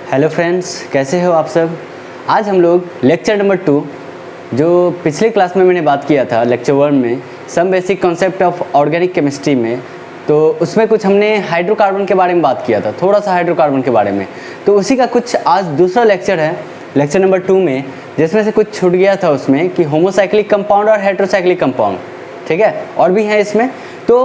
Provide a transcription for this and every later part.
Hello friends, कैसे हो आप सब। आज हम लोग लेक्चर नंबर 2 जो पिछले क्लास में मैंने बात किया था लेक्चर 1 में some basic concept of organic chemistry में, तो उसमें कुछ हमने हाइड्रोकार्बन के बारे में बात किया था, थोड़ा सा हाइड्रोकार्बन के बारे में। तो उसी का कुछ आज दूसरा लेक्चर है, लेक्चर नंबर 2 में, जिसमें से कुछ छूट गया था उसमें कि होमोसाइक्लिक कंपाउंड और हेटेरोसाइक्लिक कंपाउंड, ठीक है, और भी हैं इसमें। तो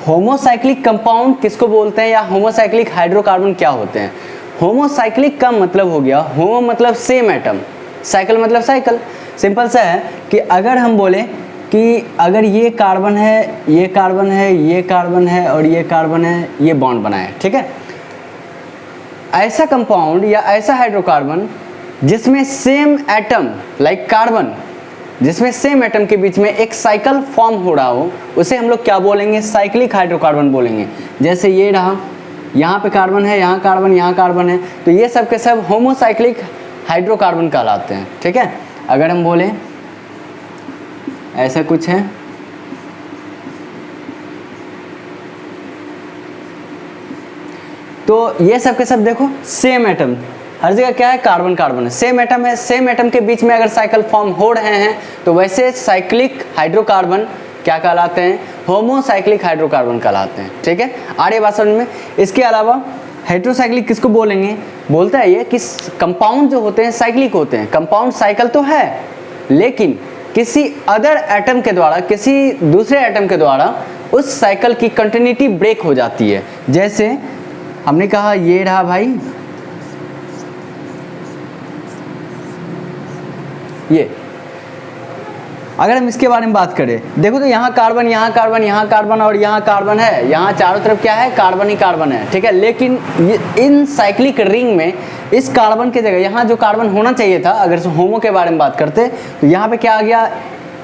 होमोसाइक्लिक कंपाउंड किसको बोलते हैं या होमोसाइक्लिक हाइड्रोकार्बन क्या होते हैं। होमोसाइक्लिक का मतलब हो गया, होमो मतलब सेम एटम, साइकिल मतलब साइकिल। सिंपल सा है कि अगर हम बोले कि अगर ये कार्बन है, ये कार्बन है, ये कार्बन है और ये कार्बन है, ये बॉन्ड बनाए, ठीक है, ऐसा कंपाउंड या ऐसा हाइड्रोकार्बन जिसमें सेम एटम लाइक कार्बन, जिसमें सेम एटम के बीच में एक साइकिल फॉर्म हो रहा हो, उसे हम लोग क्या बोलेंगे, साइक्लिक हाइड्रोकार्बन बोलेंगे। जैसे ये रहा, यहाँ पे कार्बन है, यहाँ कार्बन है, तो ये सब के सब होमोसाइक्लिक हाइड्रोकार्बन कहलाते हैं, ठीक है। अगर हम बोलें ऐसा कुछ है, तो ये सब के सब देखो सेम एटम, हर जगह क्या है, कार्बन कार्बन है, सेम एटम है, सेम एटम के बीच में अगर साइकिल फॉर्म हो रहे हैं तो वैसे साइक्लिक हाइड्रोकार्बन क्या कहलाते हैं, होमोसाइक्लिक हाइड्रोकार्बन कहलाते हैं, ठीक है। आगे बात समझ में। इसके अलावा हेटेरोसाइक्लिक किसको बोलेंगे, बोलता है ये कि कंपाउंड जो होते हैं साइक्लिक होते हैं, कंपाउंड साइकिल तो है लेकिन किसी अदर एटम के द्वारा, किसी दूसरे एटम के द्वारा उस साइकिल की कंटिन्यूटी ब्रेक हो जाती है। जैसे हमने कहा ये रहा भाई, ये अगर हम इसके बारे में बात करें, देखो तो यहाँ कार्बन, यहाँ कार्बन, यहाँ कार्बन और यहाँ कार्बन है, यहाँ चारों तरफ क्या है, कार्बन ही कार्बन है, ठीक है। लेकिन इन साइक्लिक रिंग में इस कार्बन की जगह यहाँ जो कार्बन होना चाहिए था, अगर होमो के बारे में बात करते तो यहाँ पे क्या आ गया,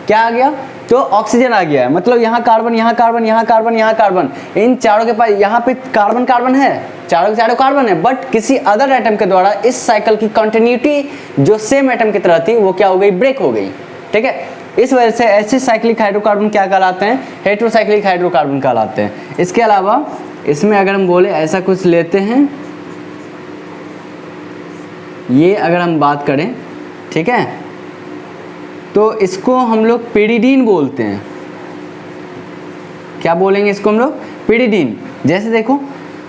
क्या आ गया, तो ऑक्सीजन आ गया है। मतलब यहाँ कार्बन, यहाँ कार्बन, यहाँ कार्बन, यहाँ कार्बन, इन चारों के पास यहाँ पे कार्बन कार्बन है, चारों के चारों कार्बन है, बट किसी अदर एटम के द्वारा इस साइकिल की कंटिन्यूटी जो सेम एटम की तरह थी वो क्या हो गई, ब्रेक हो गई, ठीक है। इस वजह से ऐसे साइक्लिक हाइड्रोकार्बन क्या कहलाते हैं, हेटेरोसाइक्लिक हाइड्रोकार्बन कहलाते हैं। इसके अलावा इसमें अगर हम बोले ऐसा कुछ लेते हैं, ये अगर हम बात करें, ठीक है, तो इसको हम लोग पिरिडीन बोलते हैं। क्या बोलेंगे इसको हम लोग, पिरिडीन। जैसे देखो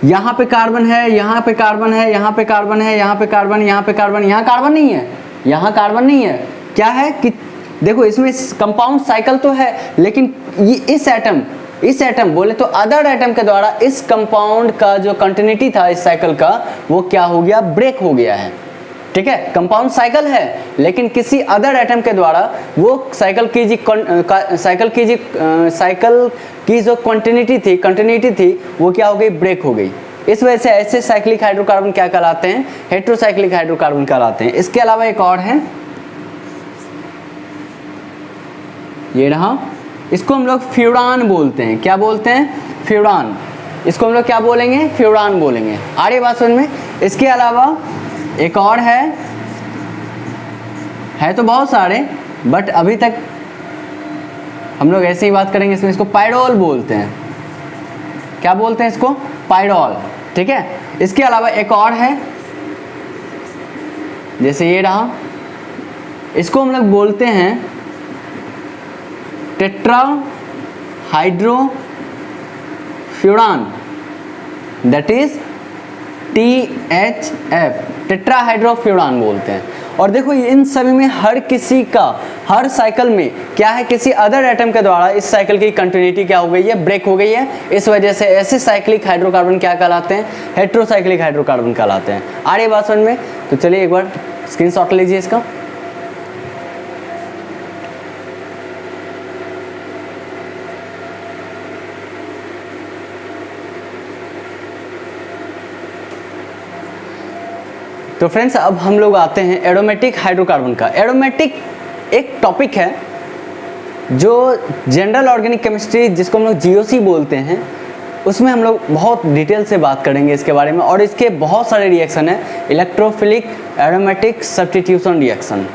यहाँ पे कार्बन है, यहाँ पे कार्बन है, यहाँ पे कार्बन है, यहाँ पे कार्बन, यहाँ पे कार्बन, यहाँ कार्बन नहीं है, यहाँ कार्बन नहीं है, क्या है कि देखो इसमें कंपाउंड साइकिल तो है लेकिन ये इस एटम बोले तो अदर एटम के द्वारा इस कंपाउंड का जो कंटिन्यूटी था इस साइकिल का वो क्या हो गया, ब्रेक हो गया है, ठीक है। कंपाउंड साइकिल है लेकिन किसी अदर एटम के द्वारा वो साइकिल की जो कंटिन्यूटी थी वो क्या हो गई, ब्रेक हो गई। इस वजह से ऐसे साइक्लिक हाइड्रोकार्बन क्या कहलाते हैं, हेटेरोसाइक्लिक हाइड्रोकार्बन कहलाते हैं। इसके अलावा एक और है, ये रहा, इसको हम लोग फ्यूरान बोलते हैं। क्या बोलते हैं, फ्यूरान। इसको हम लोग क्या बोलेंगे, फ्यूरान बोलेंगे। आ रही बात समझ में। इसके अलावा एक और है तो बहुत सारे, बट अभी तक हम लोग ऐसे ही बात करेंगे इसमें। इसको पाइरोल बोलते हैं। क्या बोलते हैं इसको, पाइरोल, ठीक है। इसके अलावा एक और है, जैसे ये रहा, इसको हम लोग बोलते हैं tetrahydrofuran, that is THF, tetrahydrofuran बोलते हैं। और देखो इन सभी में हर किसी का, हर साइकिल में क्या है, किसी अदर एटम के द्वारा इस साइकिल की कंटिन्यूटी क्या हो गई है, ब्रेक हो गई है। इस वजह से ऐसे साइक्लिक हाइड्रोकार्बन क्या कहलाते हैं, हेटेरोसाइक्लिक हाइड्रोकार्बन कहलाते हैं। आ रही बात समझ में। तो चलिए एक बार स्क्रीनशॉट लीजिए इसका। तो फ्रेंड्स अब हम लोग आते हैं एरोमेटिक हाइड्रोकार्बन का। एरोमेटिक एक टॉपिक है जो जनरल ऑर्गेनिक केमिस्ट्री, जिसको हम लोग GOC बोलते हैं, उसमें हम लोग बहुत डिटेल से बात करेंगे इसके बारे में। और इसके बहुत सारे रिएक्शन है, इलेक्ट्रोफिलिक एरोमेटिक सब्स्टिट्यूशन रिएक्शन,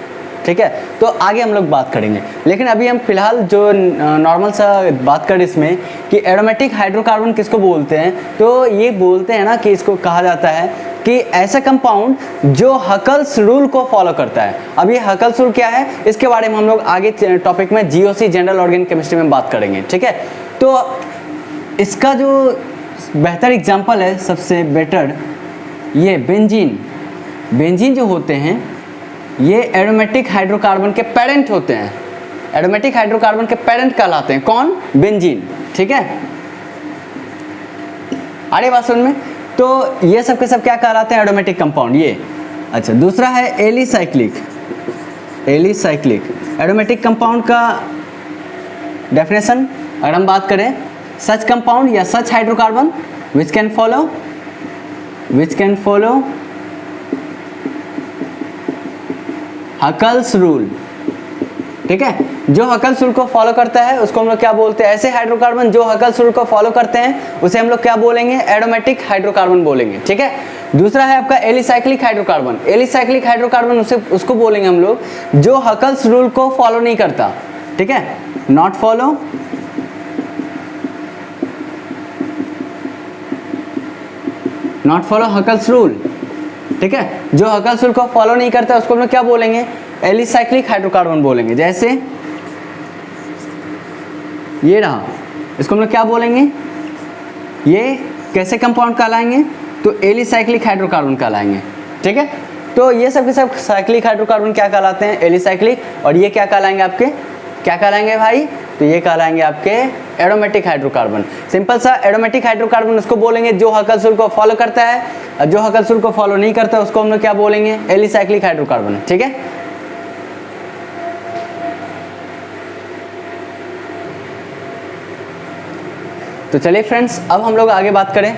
ठीक है, तो आगे हम लोग बात करेंगे। लेकिन अभी हम फिलहाल जो नॉर्मल सा बात करें इसमें कि एरोमेटिक हाइड्रोकार्बन किसको बोलते हैं, तो ये बोलते हैं ना कि इसको कहा जाता है कि ऐसा कंपाउंड जो हकल्स रूल को फॉलो करता है। अब ये हकल्स रूल क्या है, इसके बारे में हम लोग आगे टॉपिक में जीओसी जनरल ऑर्गेनिक केमिस्ट्री में बात करेंगे, ठीक है। तो इसका जो बेहतर एग्जांपल है, सबसे बेटर, ये बेंजीन जो होते हैं ये एरोमेटिक हाइड्रोकार्बन के पेरेंट होते हैं। एरोमेटिक हाइड्रोकार्बन के पेरेंट कहलाते हैं कौन, बेंजीन, ठीक है। आगे बात सुन में, तो ये सब के सब क्या कहलाते हैं, एरोमेटिक कंपाउंड ये। अच्छा, दूसरा है एलिसाइक्लिक एरोमेटिक कंपाउंड का डेफिनेशन अगर हम बात करें, सच कंपाउंड या such hydrocarbon which can follow Huckel's rule, ठीक है। जो हकल्स रूल को फॉलो करता है उसको हम लोग क्या बोलते हैं, ऐसे हाइड्रोकार्बन जो हकल्स रूल को फॉलो करते हैं उसे हम लोग क्या बोलेंगे, एरोमेटिक हाइड्रोकार्बन बोलेंगे, ठीक है। दूसरा है आपका एलिसाइक्लिक हाइड्रोकार्बन उसको बोलेंगे हम लोग जो हकल्स रूल को फॉलो नहीं करता, ठीक है, नॉट फॉलो हकल्स रूल, ठीक है। जो हकल्स रूल को फॉलो नहीं करता उसको हम लोग क्या बोलेंगे, एलिसाइक्लिक हाइड्रोकार्बन बोलेंगे। जैसे ये रहा, इसको हम लोग क्या बोलेंगे, ये कैसे कंपाउंड कहलाएंगे, तो एलिसाइक्लिक हाइड्रोकार्बन कहलाएंगे, ठीक है। तो ये सब के सब साइक्लिक हाइड्रोकार्बन क्या कहलाते हैं, एलिसाइक्लिक, और ये क्या कहलाएंगे आपके, क्या कहलाएंगे भाई, तो ये कहलाएंगे आपके एरोमेटिक हाइड्रोकार्बन। सिंपल सा, एरोमेटिक हाइड्रोकार्बन उसको बोलेंगे जो हकल्स रूल को फॉलो करता है, और जो हकल्स रूल को फॉलो नहीं करता उसको हम लोग क्या बोलेंगे, एलिसाइक्लिक हाइड्रोकार्बन, ठीक है। तो चलिए फ्रेंड्स, अब हम लोग आगे बात करें।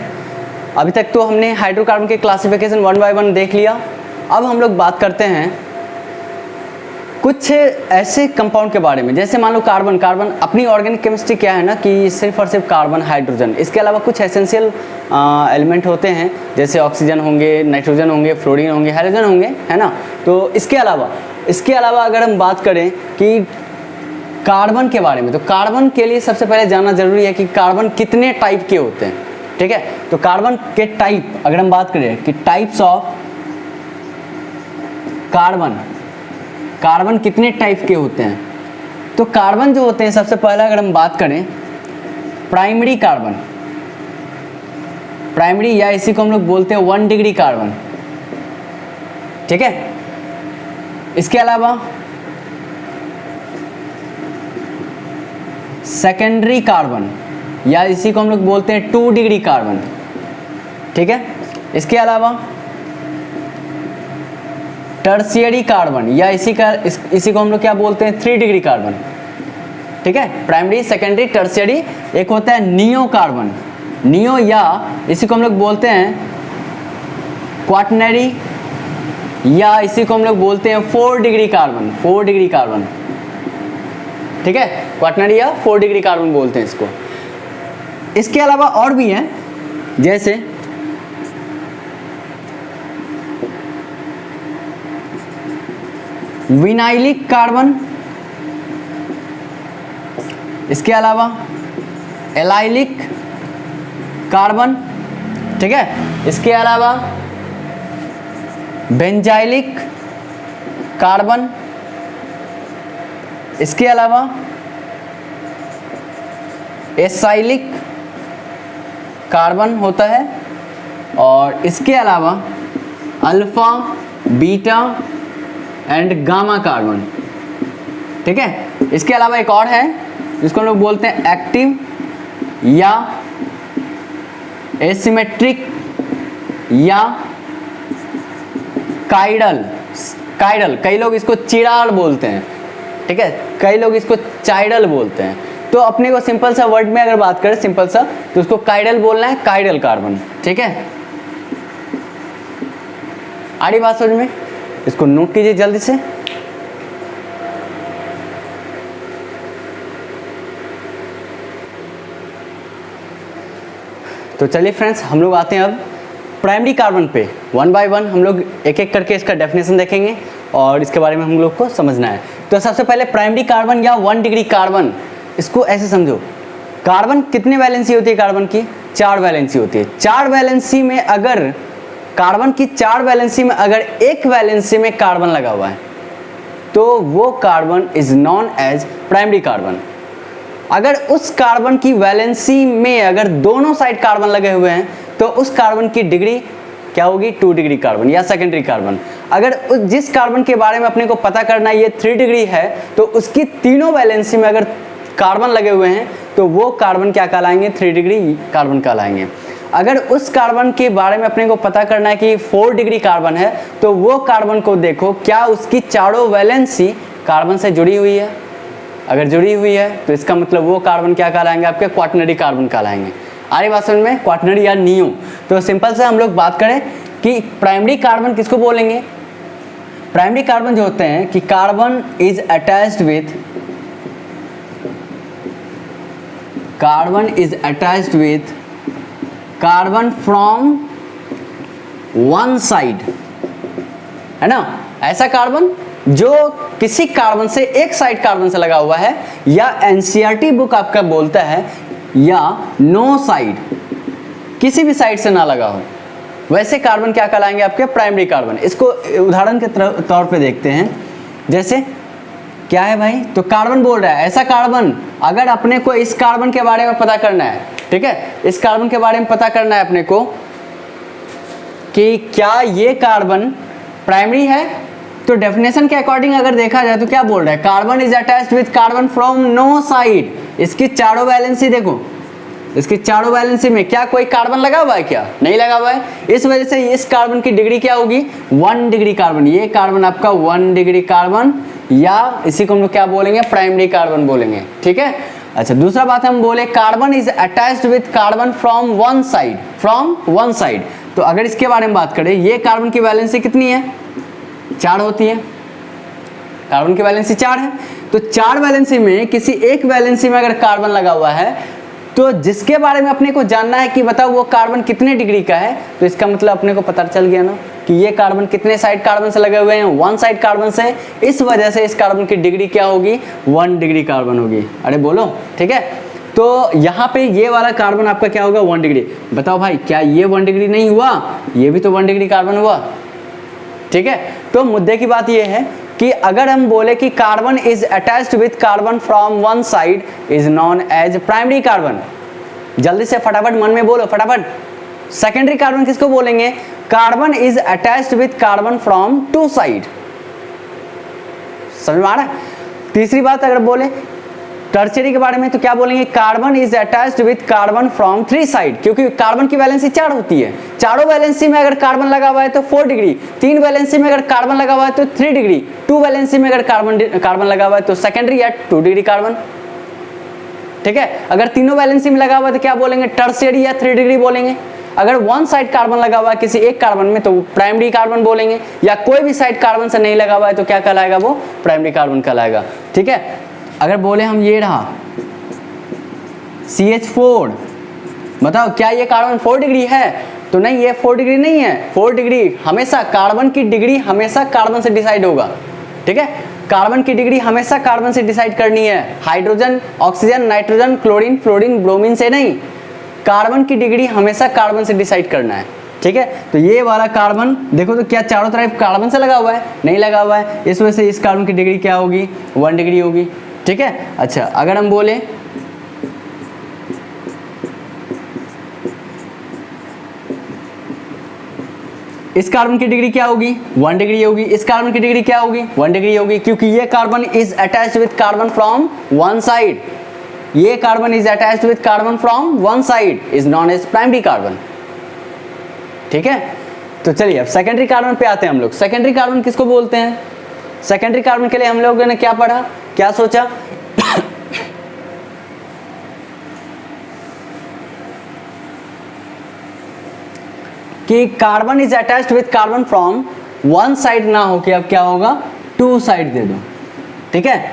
अभी तक तो हमने हाइड्रोकार्बन के क्लासिफिकेशन 1 बाय 1 देख लिया। अब हम लोग बात करते हैं कुछ ऐसे कंपाउंड के बारे में, जैसे मान लो कार्बन अपनी ऑर्गेनिक केमिस्ट्री क्या है ना कि सिर्फ और सिर्फ कार्बन, हाइड्रोजन, इसके अलावा कुछ एसेंशियल एलिमेंट होते हैं, जैसे ऑक्सीजन होंगे, नाइट्रोजन होंगे, फ्लोरीन होंगे, हाइड्रोजन होंगे, है ना। तो इसके अलावा अगर हम बात करें कि कार्बन के बारे में, तो कार्बन के लिए सबसे पहले जानना जरूरी है कि कार्बन कितने टाइप के होते हैं, ठीक है। तो कार्बन के टाइप अगर हम बात करें कि टाइप्स ऑफ कार्बन कितने टाइप के होते हैं, तो कार्बन जो होते हैं सबसे पहला अगर हम बात करें प्राइमरी या इसी को हम लोग बोलते हैं 1 डिग्री कार्बन, ठीक है। इसके अलावा सेकेंडरी कार्बन या इसी को हम लोग बोलते हैं 2 डिग्री कार्बन, ठीक है। इसके अलावा टर्शियरी कार्बन या इसी को हम लोग क्या बोलते हैं, 3 डिग्री कार्बन, ठीक है। Primary, secondary, tertiary. एक होता है नियो कार्बन, या इसी को हम लोग बोलते हैं क्वाटनरी, या इसी को हम लोग बोलते हैं 4 डिग्री कार्बन, ठीक है। क्वाटनरी या 4 डिग्री कार्बन बोलते हैं इसको। इसके अलावा और भी हैं, जैसे विनाइलिक कार्बन, इसके अलावा एलाइलिक कार्बन, ठीक है। इसके अलावा बेंजाइलिक कार्बन, इसके अलावा एसाइलिक कार्बन होता है, और इसके अलावा alpha, beta and gamma carbon, ठीक है। इसके अलावा एक और है जिसको हम लोग बोलते हैं एक्टिव या एसिमेट्रिक या काइडल, कई लोग इसको चिराल बोलते हैं, ठीक है, कई लोग इसको चाइडल बोलते हैं। तो अपने को सिंपल सा वर्ड में अगर बात करें सिंपल सा, तो उसको काइडल बोलना है, काइडल कार्बन, ठीक है। आ रही बात समझ में, इसको नोट कीजिए जल्दी से। तो चलिए फ्रेंड्स, हम लोग आते हैं अब प्राइमरी कार्बन पे। 1 बाय 1 हम लोग एक एक करके इसका डेफिनेशन देखेंगे। और इसके बारे में हम लोग को समझना है। तो सबसे पहले प्राइमरी कार्बन या 1 डिग्री कार्बन, इसको ऐसे समझो, कार्बन कितने वैलेंसी होती है कार्बन की? 4 वैलेंसी होती है। 4 वैलेंसी में अगर कार्बन की 4 वैलेंसी में अगर एक वैलेंसी में कार्बन लगा हुआ है तो वो carbon is known as primary carbon. अगर उस कार्बन की वैलेंसी में अगर दोनों साइड कार्बन लगे हुए हैं तो उस कार्बन की डिग्री क्या होगी? 2 डिग्री कार्बन या सेकेंडरी कार्बन। अगर जिस कार्बन के बारे में अपने को पता करना है ये 3 डिग्री है तो उसकी तीनों वैलेंसी में अगर कार्बन लगे हुए हैं तो वो कार्बन क्या कहलाएंगे? 3 डिग्री कार्बन कहलाएंगे। अगर उस कार्बन के बारे में अपने को पता करना है कि 4 डिग्री कार्बन है तो वो कार्बन को देखो क्या उसकी चारों वैलेंसी कार्बन से जुड़ी हुई है। अगर जुड़ी हुई है तो इसका मतलब वो कार्बन क्या कहलाएंगे? आपके क्वाटरनरी कार्बन कहलाएंगे। आ रही बात समझ में? क्वाटरनरी या नियो। तो सिंपल से हम लोग बात करें कि प्राइमरी कार्बन किसको बोलेंगे? प्राइमरी कार्बन जो होते हैं कि carbon is attached with carbon from one side, है ना? ऐसा कार्बन जो किसी कार्बन से एक साइड कार्बन से लगा हुआ है, या एनसीईआरटी बुक आपका बोलता है या नो साइड, किसी भी साइड से ना लगा हो, वैसे कार्बन क्या कहलाएंगे? आपके प्राइमरी कार्बन। इसको उदाहरण के तौर पे देखते हैं। जैसे क्या है भाई? तो कार्बन बोल रहा है ऐसा कार्बन, अगर अपने को इस कार्बन के बारे में पता करना है, ठीक है, इस कार्बन के बारे में पता करना है अपने को कि क्या ये कार्बन प्राइमरी है, तो डेफिनेशन के अकॉर्डिंग अगर देखा जाए तो क्या बोल रहा है? Carbon is attached with carbon from no side. इसकी चारों वैलेंसी देखो, इसकी चारों वैलेंसी में क्या कोई कार्बन लगा हुआ है? क्या नहीं लगा हुआ है। इस वजह से इस कार्बन की डिग्री क्या होगी? 1 डिग्री कार्बन। ये कार्बन आपका 1 डिग्री कार्बन, या इसी को हम लोग क्या बोलेंगे? प्राइमरी कार्बन बोलेंगे, ठीक है। अच्छा, दूसरा बात हम बोले carbon is attached with carbon from one side. तो अगर इसके बारे में बात करें, ये कार्बन की वैलेंसी कितनी है? 4 होती है। कार्बन की वैलेंसी 4 है। तो 4 वैलेंसी में किसी एक वैलेंसी में अगर कार्बन लगा हुआ है तो जिसके बारे में अपने को जानना है कि बताओ वो कार्बन कितने डिग्री का है, तो इसका मतलब अपने को पता चल गया ना कि ये कार्बन कितने साइड कार्बन से लगे हुए हैं? 1 साइड कार्बन से। इस वजह से इस कार्बन की डिग्री क्या होगी? 1 डिग्री कार्बन होगी। अरे बोलो, ठीक है। तो यहाँ पे ये वाला कार्बन आपका क्या होगा? 1 डिग्री। बताओ भाई, क्या ये 1 डिग्री नहीं हुआ? ये भी तो 1 डिग्री कार्बन हुआ, ठीक है। तो मुद्दे की बात ये है कि अगर हम बोले कि carbon is attached with carbon from one side is known as primary carbon, जल्दी से फटाफट मन में बोलो फटाफट। सेकेंडरी कार्बन किसको बोलेंगे? Carbon is attached with carbon from 2 side. समझ में आ रहा है? तीसरी बात अगर बोले टर्शियरी के बारे में तो क्या बोलेंगे? Carbon is attached with carbon from 3 side, क्योंकि कार्बन की वैलेंसी 4 होती है। चारों वैलेंसी में अगर कार्बन लगा हुआ है तो 4 डिग्री, 3 वैलेंसी में अगर कार्बन लगा हुआ है तो 3 डिग्री, 2 वैलेंसी में अगर कार्बन लगा हुआ है तो सेकेंडरी या 2 डिग्री कार्बन, ठीक है। अगर तीनों वैलेंसी में लगा हुआ है तो क्या बोलेंगे? टर्शियरी या 3 डिग्री बोलेंगे। अगर 1 साइड कार्बन लगा हुआ है किसी एक कार्बन में तो प्राइमरी कार्बन बोलेंगे, या कोई भी साइड कार्बन से नहीं लगा हुआ है तो क्या कहलाएगा? वो प्राइमरी कार्बन कहलाएगा, ठीक है। अगर बोले हम ये रहा CH4, बताओ क्या ये कार्बन 4 डिग्री है? तो नहीं, ये 4 डिग्री नहीं है। 4 डिग्री हमेशा कार्बन की डिग्री हमेशा कार्बन से डिसाइड होगा, ठीक है। कार्बन की डिग्री हमेशा कार्बन से डिसाइड करनी है, hydrogen, oxygen, nitrogen, chlorine, fluorine, bromine से नहीं। कार्बन की डिग्री हमेशा कार्बन से डिसाइड करना है, ठीक है। तो ये वाला कार्बन देखो तो क्या चारों तरफ कार्बन से लगा हुआ है? नहीं लगा हुआ है। इस वजह से इस कार्बन की डिग्री क्या होगी? 1 डिग्री होगी, ठीक है। अच्छा, अगर हम बोले इस कार्बन की डिग्री क्या होगी? 1 डिग्री होगी। इस कार्बन की डिग्री क्या होगी? 1 डिग्री होगी, क्योंकि ये carbon is attached with carbon from 1 side. ये carbon is attached with carbon from 1 side is known as primary carbon, ठीक है। तो चलिए अब सेकेंडरी कार्बन पे आते हैं हम लोग। सेकेंडरी कार्बन किसको बोलते हैं? सेकेंडरी कार्बन के लिए हम लोगों ने क्या पढ़ा, क्या सोचा? कि carbon is attached with carbon from 1 side ना हो के अब क्या होगा? 2 साइड दे दो, ठीक है।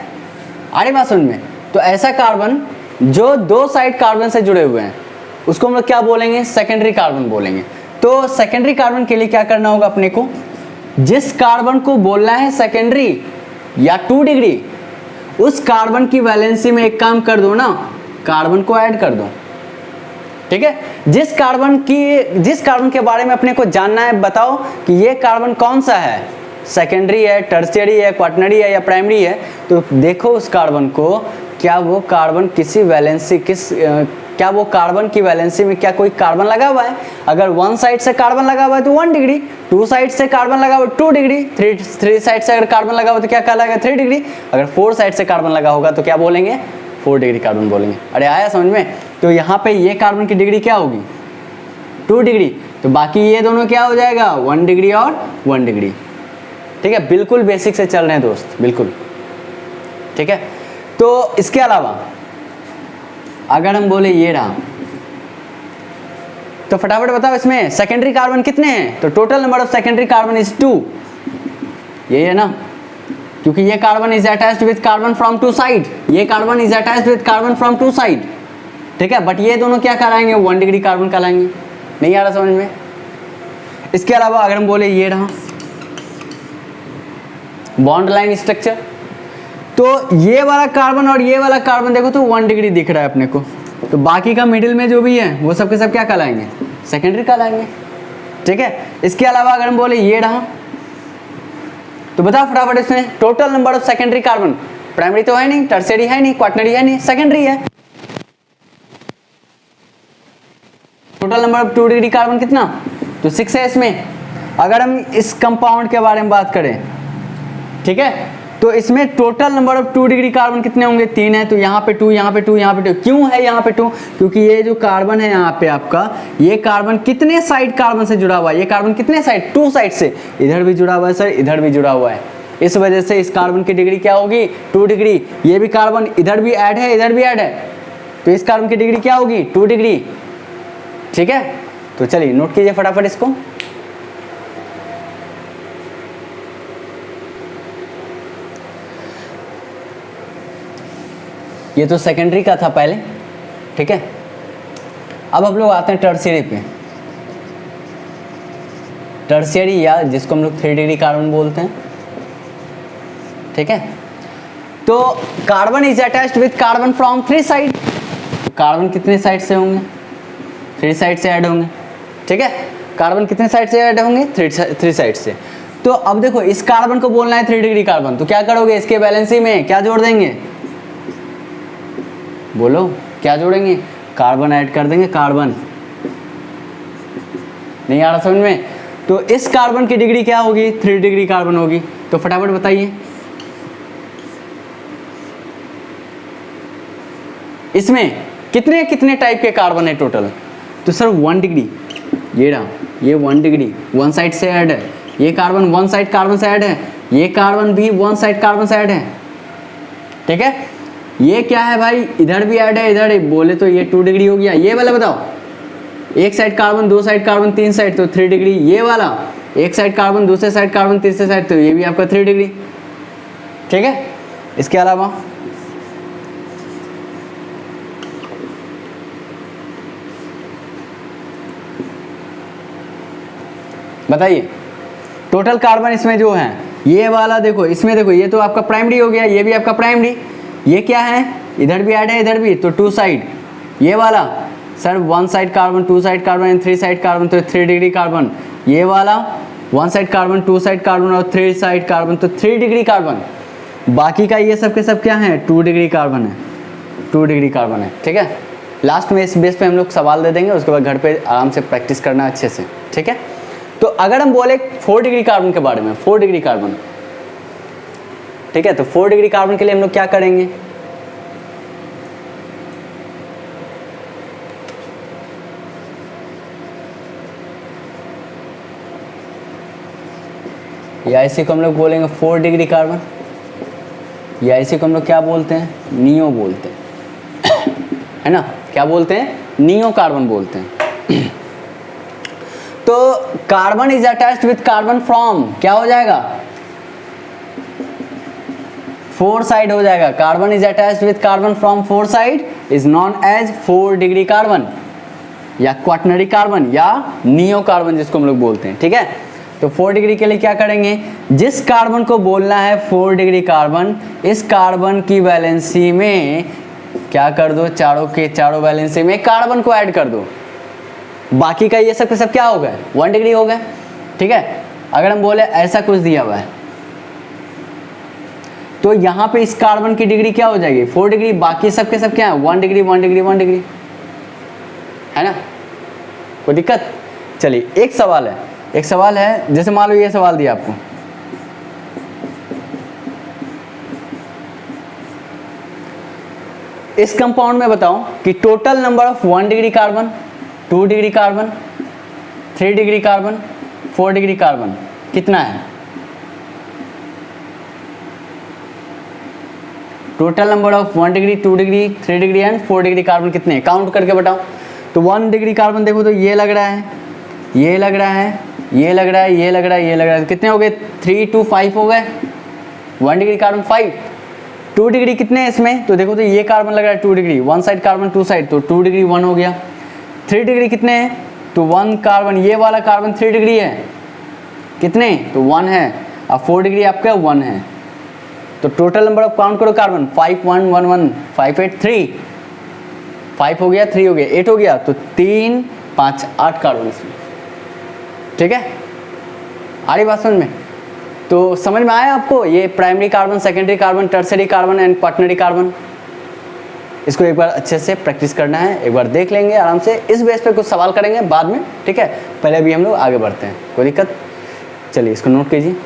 आगे बात सुन में, तो ऐसा कार्बन जो 2 साइड कार्बन से जुड़े हुए हैं उसको हम लोग क्या बोलेंगे? सेकेंडरी कार्बन बोलेंगे। तो सेकेंडरी कार्बन के लिए क्या करना होगा अपने को? जिस कार्बन को बोलना है सेकेंडरी या 2 डिग्री, उस कार्बन की वैलेंसी में एक काम कर दो ना, कार्बन को ऐड कर दो। ठीक है, जिस कार्बन के बारे में अपने को जानना है, बताओ कि ये कार्बन कौन सा है, सेकेंडरी है, टर्शियरी है, क्वाटरनरी है या प्राइमरी है। तो देखो उस कार्बन को, क्या वो कार्बन किसी वैलेंसी क्या वो कार्बन की वैलेंसी में क्या कोई कार्बन लगा हुआ है। अगर 1 साइड से कार्बन लगा हुआ है तो 1 डिग्री, 2 साइड से कार्बन लगा हुआ है 2 डिग्री, 3 साइड से अगर कार्बन लगा हुआ तो क्या कहलाएगा 3 डिग्री। अगर 4 साइड से कार्बन लगा होगा तो क्या बोलेंगे, 4 डिग्री कार्बन बोलेंगे। अरे आया समझ में। तो यहाँ पे ये कार्बन की डिग्री क्या होगी, 2 डिग्री, तो बाकी ये दोनों क्या हो जाएगा, 1 डिग्री और 1 डिग्री। ठीक है, बिल्कुल बेसिक से चल रहे हैं दोस्त, बिल्कुल। ठीक है, तो इसके अलावा अगर हम बोले ये रहा, तो फटाफट बताओ इसमें सेकेंडरी कार्बन कितने हैं। तो total number of secondary carbon is 2, यही है ना, क्योंकि ये carbon is attached with carbon from 2 side, ये carbon is attached with carbon from 2 side. ठीक है, बट ये दोनों क्या कहलाएंगे, 1 डिग्री कार्बन कहलाएंगे। नहीं आ रहा समझ में। इसके अलावा अगर हम बोले ये रहा बॉन्ड लाइन स्ट्रक्चर, तो ये वाला कार्बन और ये वाला कार्बन देखो तो 1 डिग्री दिख रहा है अपने को, तो बाकी का मिडिल में जो भी है वो सब के सब क्या कहलाएंगे, सेकेंडरी कहलाएंगे। ठीक है, इसके अलावा अगर हम बोले ये रहा, तो बताओ फटाफट इसमें total number of secondary carbon, primary तो है नहीं, टर्शियरी है नहीं, क्वाटरनरी है नहीं, सेकेंडरी है। Total number of 2 degree carbon कितना, तो 6 है इसमें। अगर हम इस कंपाउंड के बारे में बात करें, ठीक है, तो इसमें total number of 2 degree carbon कितने होंगे, 3 है। तो यहाँ पे 2, यहाँ पे 2, यहाँ पे 2। क्यों है यहाँ पे 2, क्योंकि ये जो कार्बन है यहाँ पे आपका, ये कार्बन कितने साइड कार्बन से जुड़ा हुआ है, ये कार्बन कितने साइड, 2 साइड से, इधर भी जुड़ा हुआ है सर, इधर भी जुड़ा हुआ है। इस वजह से इस कार्बन की डिग्री क्या होगी, 2 डिग्री। ये भी कार्बन इधर भी ऐड है, इधर भी ऐड है, तो इस कार्बन की डिग्री क्या होगी, 2 डिग्री। ठीक है, तो चलिए नोट कीजिए फटाफट इसको। ये तो सेकेंडरी का था पहले। ठीक है, अब हम लोग आते हैं टर्शियरी पे। टर्शियरी या जिसको हम लोग 3 डिग्री कार्बन बोलते हैं। ठीक है, तो carbon is attached with carbon from 3 side. Carbon कितने साइड से होंगे, 3 साइड से ऐड होंगे। ठीक है, कार्बन कितने साइड से ऐड होंगे, 3 साइड से। तो अब देखो इस कार्बन को बोलना है 3 डिग्री कार्बन, तो क्या करोगे, इसके बैलेंसी में क्या जोड़ देंगे, बोलो क्या जोड़ेंगे, कार्बन ऐड कर देंगे, कार्बन। नहीं आ रहा समझ में। तो इस कार्बन की डिग्री क्या होगी, 3 डिग्री कार्बन होगी। तो फटाफट बताइए इसमें कितने कितने टाइप के कार्बन है टोटल। तो सर 1 डिग्री, ये रहा, ये 1 डिग्री 1 साइड से ऐड है, ये कार्बन 1 साइड कार्बन से ऐड है, ये कार्बन भी 1 साइड कार्बन से ऐड है। ठीक है, ये क्या है भाई, इधर भी ऐड है, इधर बोले तो ये 2 डिग्री हो गया। ये वाला बताओ, 1 side carbon, 2 side carbon, 3 side, तो 3 डिग्री। ये वाला 1 साइड कार्बन, दूसरे साइड कार्बन, तीसरे साइड, तो ये भी आपका 3 डिग्री। ठीक है, इसके अलावा बताइए टोटल कार्बन इसमें जो है, ये वाला देखो, इसमें देखो, ये तो आपका प्राइमरी हो गया, ये भी आपका प्राइमरी। ये क्या है, इधर भी ऐड है, इधर भी, तो 2 साइड। ये वाला sir 1 side carbon, 2 side carbon and 3 side carbon, तो 3 डिग्री कार्बन। ये वाला 1 साइड कार्बन, 2 साइड कार्बन और 3 साइड कार्बन, तो 3 डिग्री कार्बन। बाकी का ये सब के सब क्या है, 2 डिग्री कार्बन है, 2 डिग्री कार्बन है। ठीक है, लास्ट में इस बेस पे हम लोग सवाल दे देंगे, उसके बाद घर पे आराम से प्रैक्टिस करना अच्छे से। ठीक है, तो अगर हम बोले 4 डिग्री कार्बन के बारे में, 4 डिग्री कार्बन, ठीक है, तो 4 डिग्री कार्बन के लिए हम लोग क्या करेंगे, या इसी को हम लोग बोलेंगे 4 डिग्री कार्बन, या इसी को हम लोग क्या बोलते हैं, नियो बोलते हैं, है ना, क्या बोलते हैं, नियो कार्बन बोलते हैं। तो carbon is attached with carbon from, क्या हो जाएगा, 4 साइड हो जाएगा। Carbon is attached with carbon from 4 side is known as 4 degree carbon, या क्वाटरनरी कार्बन, या नियो कार्बन जिसको हम लोग बोलते हैं। ठीक है, तो 4 डिग्री के लिए क्या करेंगे, जिस कार्बन को बोलना है 4 डिग्री कार्बन, इस कार्बन की वैलेंसी में क्या कर दो, चारों के चारों वैलेंसी में कार्बन को ऐड कर दो। बाकी का ये सब के सब क्या हो गए, 1 डिग्री हो गए। ठीक है, अगर हम बोले ऐसा कुछ दिया हुआ है तो यहाँ पे इस कार्बन की डिग्री क्या हो जाएगी, 4 डिग्री, बाकी सब के सब क्या है, 1 डिग्री 1 डिग्री 1 डिग्री, है ना, कोई दिक्कत। चलिए एक सवाल है, जैसे मान लो ये सवाल दिया आपको, इस कंपाउंड में बताओ कि total number of 1 degree carbon, 2 degree carbon, 3 degree carbon, 4 degree carbon कितना है। Total number of 1 degree, 2 degree, 3 degree and 4 degree carbon कितने हैं, काउंट करके बताओ। तो 1 डिग्री कार्बन देखो तो ये लग रहा है, ये लग रहा है, ये लग रहा है, ये लग रहा है, ये लग रहा है, कितने हो गए, 3 2 5 हो गए। 1 डिग्री कार्बन 5। 2 डिग्री कितने हैं इसमें, तो देखो तो ये कार्बन लग रहा है 2 डिग्री, 1 साइड कार्बन 2 साइड, तो 2 डिग्री 1 हो गया। 3 डिग्री कितने हैं, तो 1 कार्बन, ये वाला कार्बन 3 डिग्री है, कितने, तो 1 है। अब 4 डिग्री आपका 1 है, तो टोटल नंबर ऑफ काउंट करो कार्बन, 5 1 1 1 5 8 3, 5 हो गया, 3 हो गया, 8 हो गया, तो 3 5 8 कार्बन इसमें। ठीक है, आ रही बात समझ में। तो समझ में आया आपको ये primary carbon, secondary carbon, tertiary carbon and quaternary carbon. इसको एक बार अच्छे से प्रैक्टिस करना है, एक बार देख लेंगे आराम से, इस बेस पे कुछ सवाल करेंगे बाद में। ठीक है, पहले अभी हम लोग आगे बढ़ते हैं, कोई दिक्कत। चलिए इसको नोट कीजिए।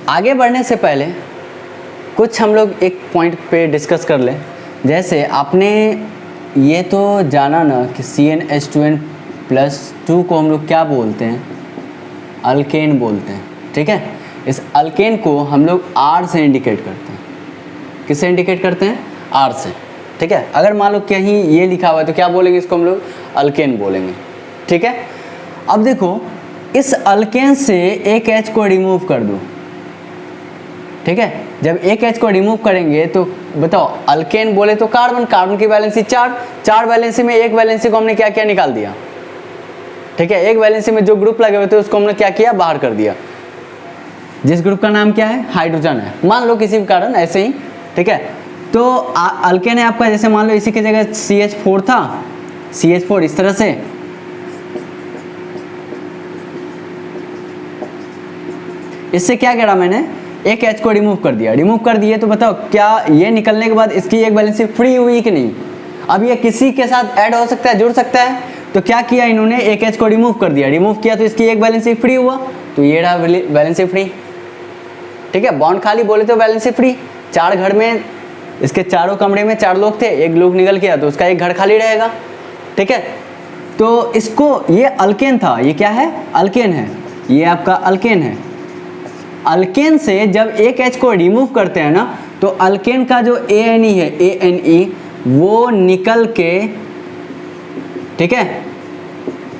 आगे बढ़ने से पहले कुछ हम लोग एक पॉइंट पे डिस्कस कर लें। जैसे आपने ये तो जाना ना कि CnH2n+2 को हम लोग क्या बोलते हैं, अल्केन बोलते हैं। ठीक है, इस अल्केन को हम लोग R से इंडिकेट करते हैं। किससे इंडिकेट करते हैं, R से। ठीक है, अगर मान लो कहीं ये लिखा हुआ है तो क्या बोलेंगे, इसको हम लोग अल्केन बोलेंगे। ठीक है, अब देखो इस अल्केन से एक H को रिमूव कर दो। ठीक है, जब एक H को रिमूव करेंगे तो बताओ, अल्केन बोले तो कार्बन, कार्बन की वैलेंसी 4 वैलेंसी में एक वैलेंसी को हमने क्या किया, निकाल दिया। ठीक है, एक वैलेंसी में जो ग्रुप लगे हुए थे उसको हमने क्या किया, बाहर कर दिया, जिस ग्रुप का नाम क्या है, हाइड्रोजन है, मान लो किसी भी कारण ऐसे ही। ठीक है, तो अल्केन है आपका, जैसे मान लो इसी की जगह CH4 था, CH4 इस तरह से, इससे क्या करा मैंने, एक H को रिमूव कर दिया। रिमूव कर दिए तो बताओ क्या ये निकलने के बाद इसकी एक वैलेंसी फ्री हुई कि नहीं। अब ये किसी के साथ ऐड हो सकता है, जुड़ सकता है, तो क्या किया इन्होंने, एक H को रिमूव कर दिया। रिमूव किया तो इसकी एक वैलेंसी फ्री हुआ, तो ये रहा वैलेंसी फ्री। ठीक है, बॉन्ड खाली बोले तो वैलेंसी फ्री। 4 घर में, इसके चारों कमरे में 4 लोग थे, एक लोग निकल गया तो उसका एक घर खाली रहेगा। ठीक है, तो इसको, ये अल्केन था, ये क्या है, अल्केन है, ये आपका अल्केन है। अल्केन से जब एक H को रिमूव करते हैं ना, तो अल्केन का जो ANE है, ANE, वो निकल के, ठीक है,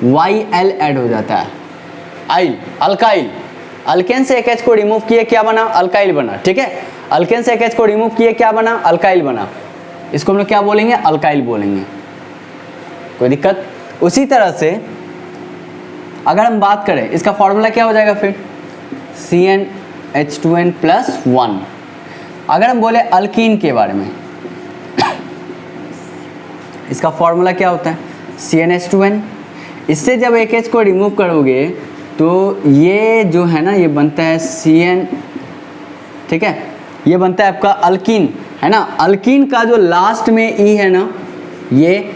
YL ऐड हो जाता है, आइल, अल्काइल। अल्केन से एक H को रिमूव किए क्या बना, अल्काइल बना। ठीक है, अल्केन से एक H को रिमूव किए क्या बना, अल्काइल बना। इसको हम लोग क्या बोलेंगे, अल्काइल बोलेंगे, कोई दिक्कत। उसी तरह से अगर हम बात करें, इसका फॉर्मूला क्या हो जाएगा फिर, CnH2n+1। अगर हम बोले अल्कीन के बारे में, इसका फॉर्मूला क्या होता है, CnH2n। इससे जब एक H को रिमूव करोगे तो ये जो है ना, ये बनता है Cn। ठीक है, ये बनता है आपका अल्कीन, है ना। अल्कीन का जो लास्ट में E है ना, ये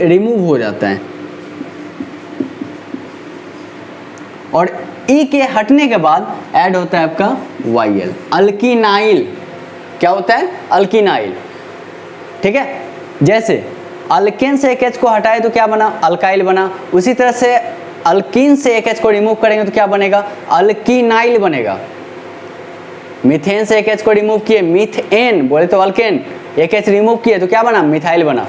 रिमूव हो जाता है, और E के हटने के बाद ऐड होता है आपका YL, अल्कीनाइल। क्या होता है, अल्कीनाइल। ठीक है, जैसे अल्केन से एक H को हटाए तो क्या बना, अल्काइल बना। उसी तरह से अल्कीन से एक H को रिमूव करेंगे तो क्या बनेगा, अल्कीनाइल बनेगा। मीथेन से एक H को रिमूव किए, मीथेन बोले तो अल्केन, एक H रिमूव किए तो क्या बना, मिथाइल बना।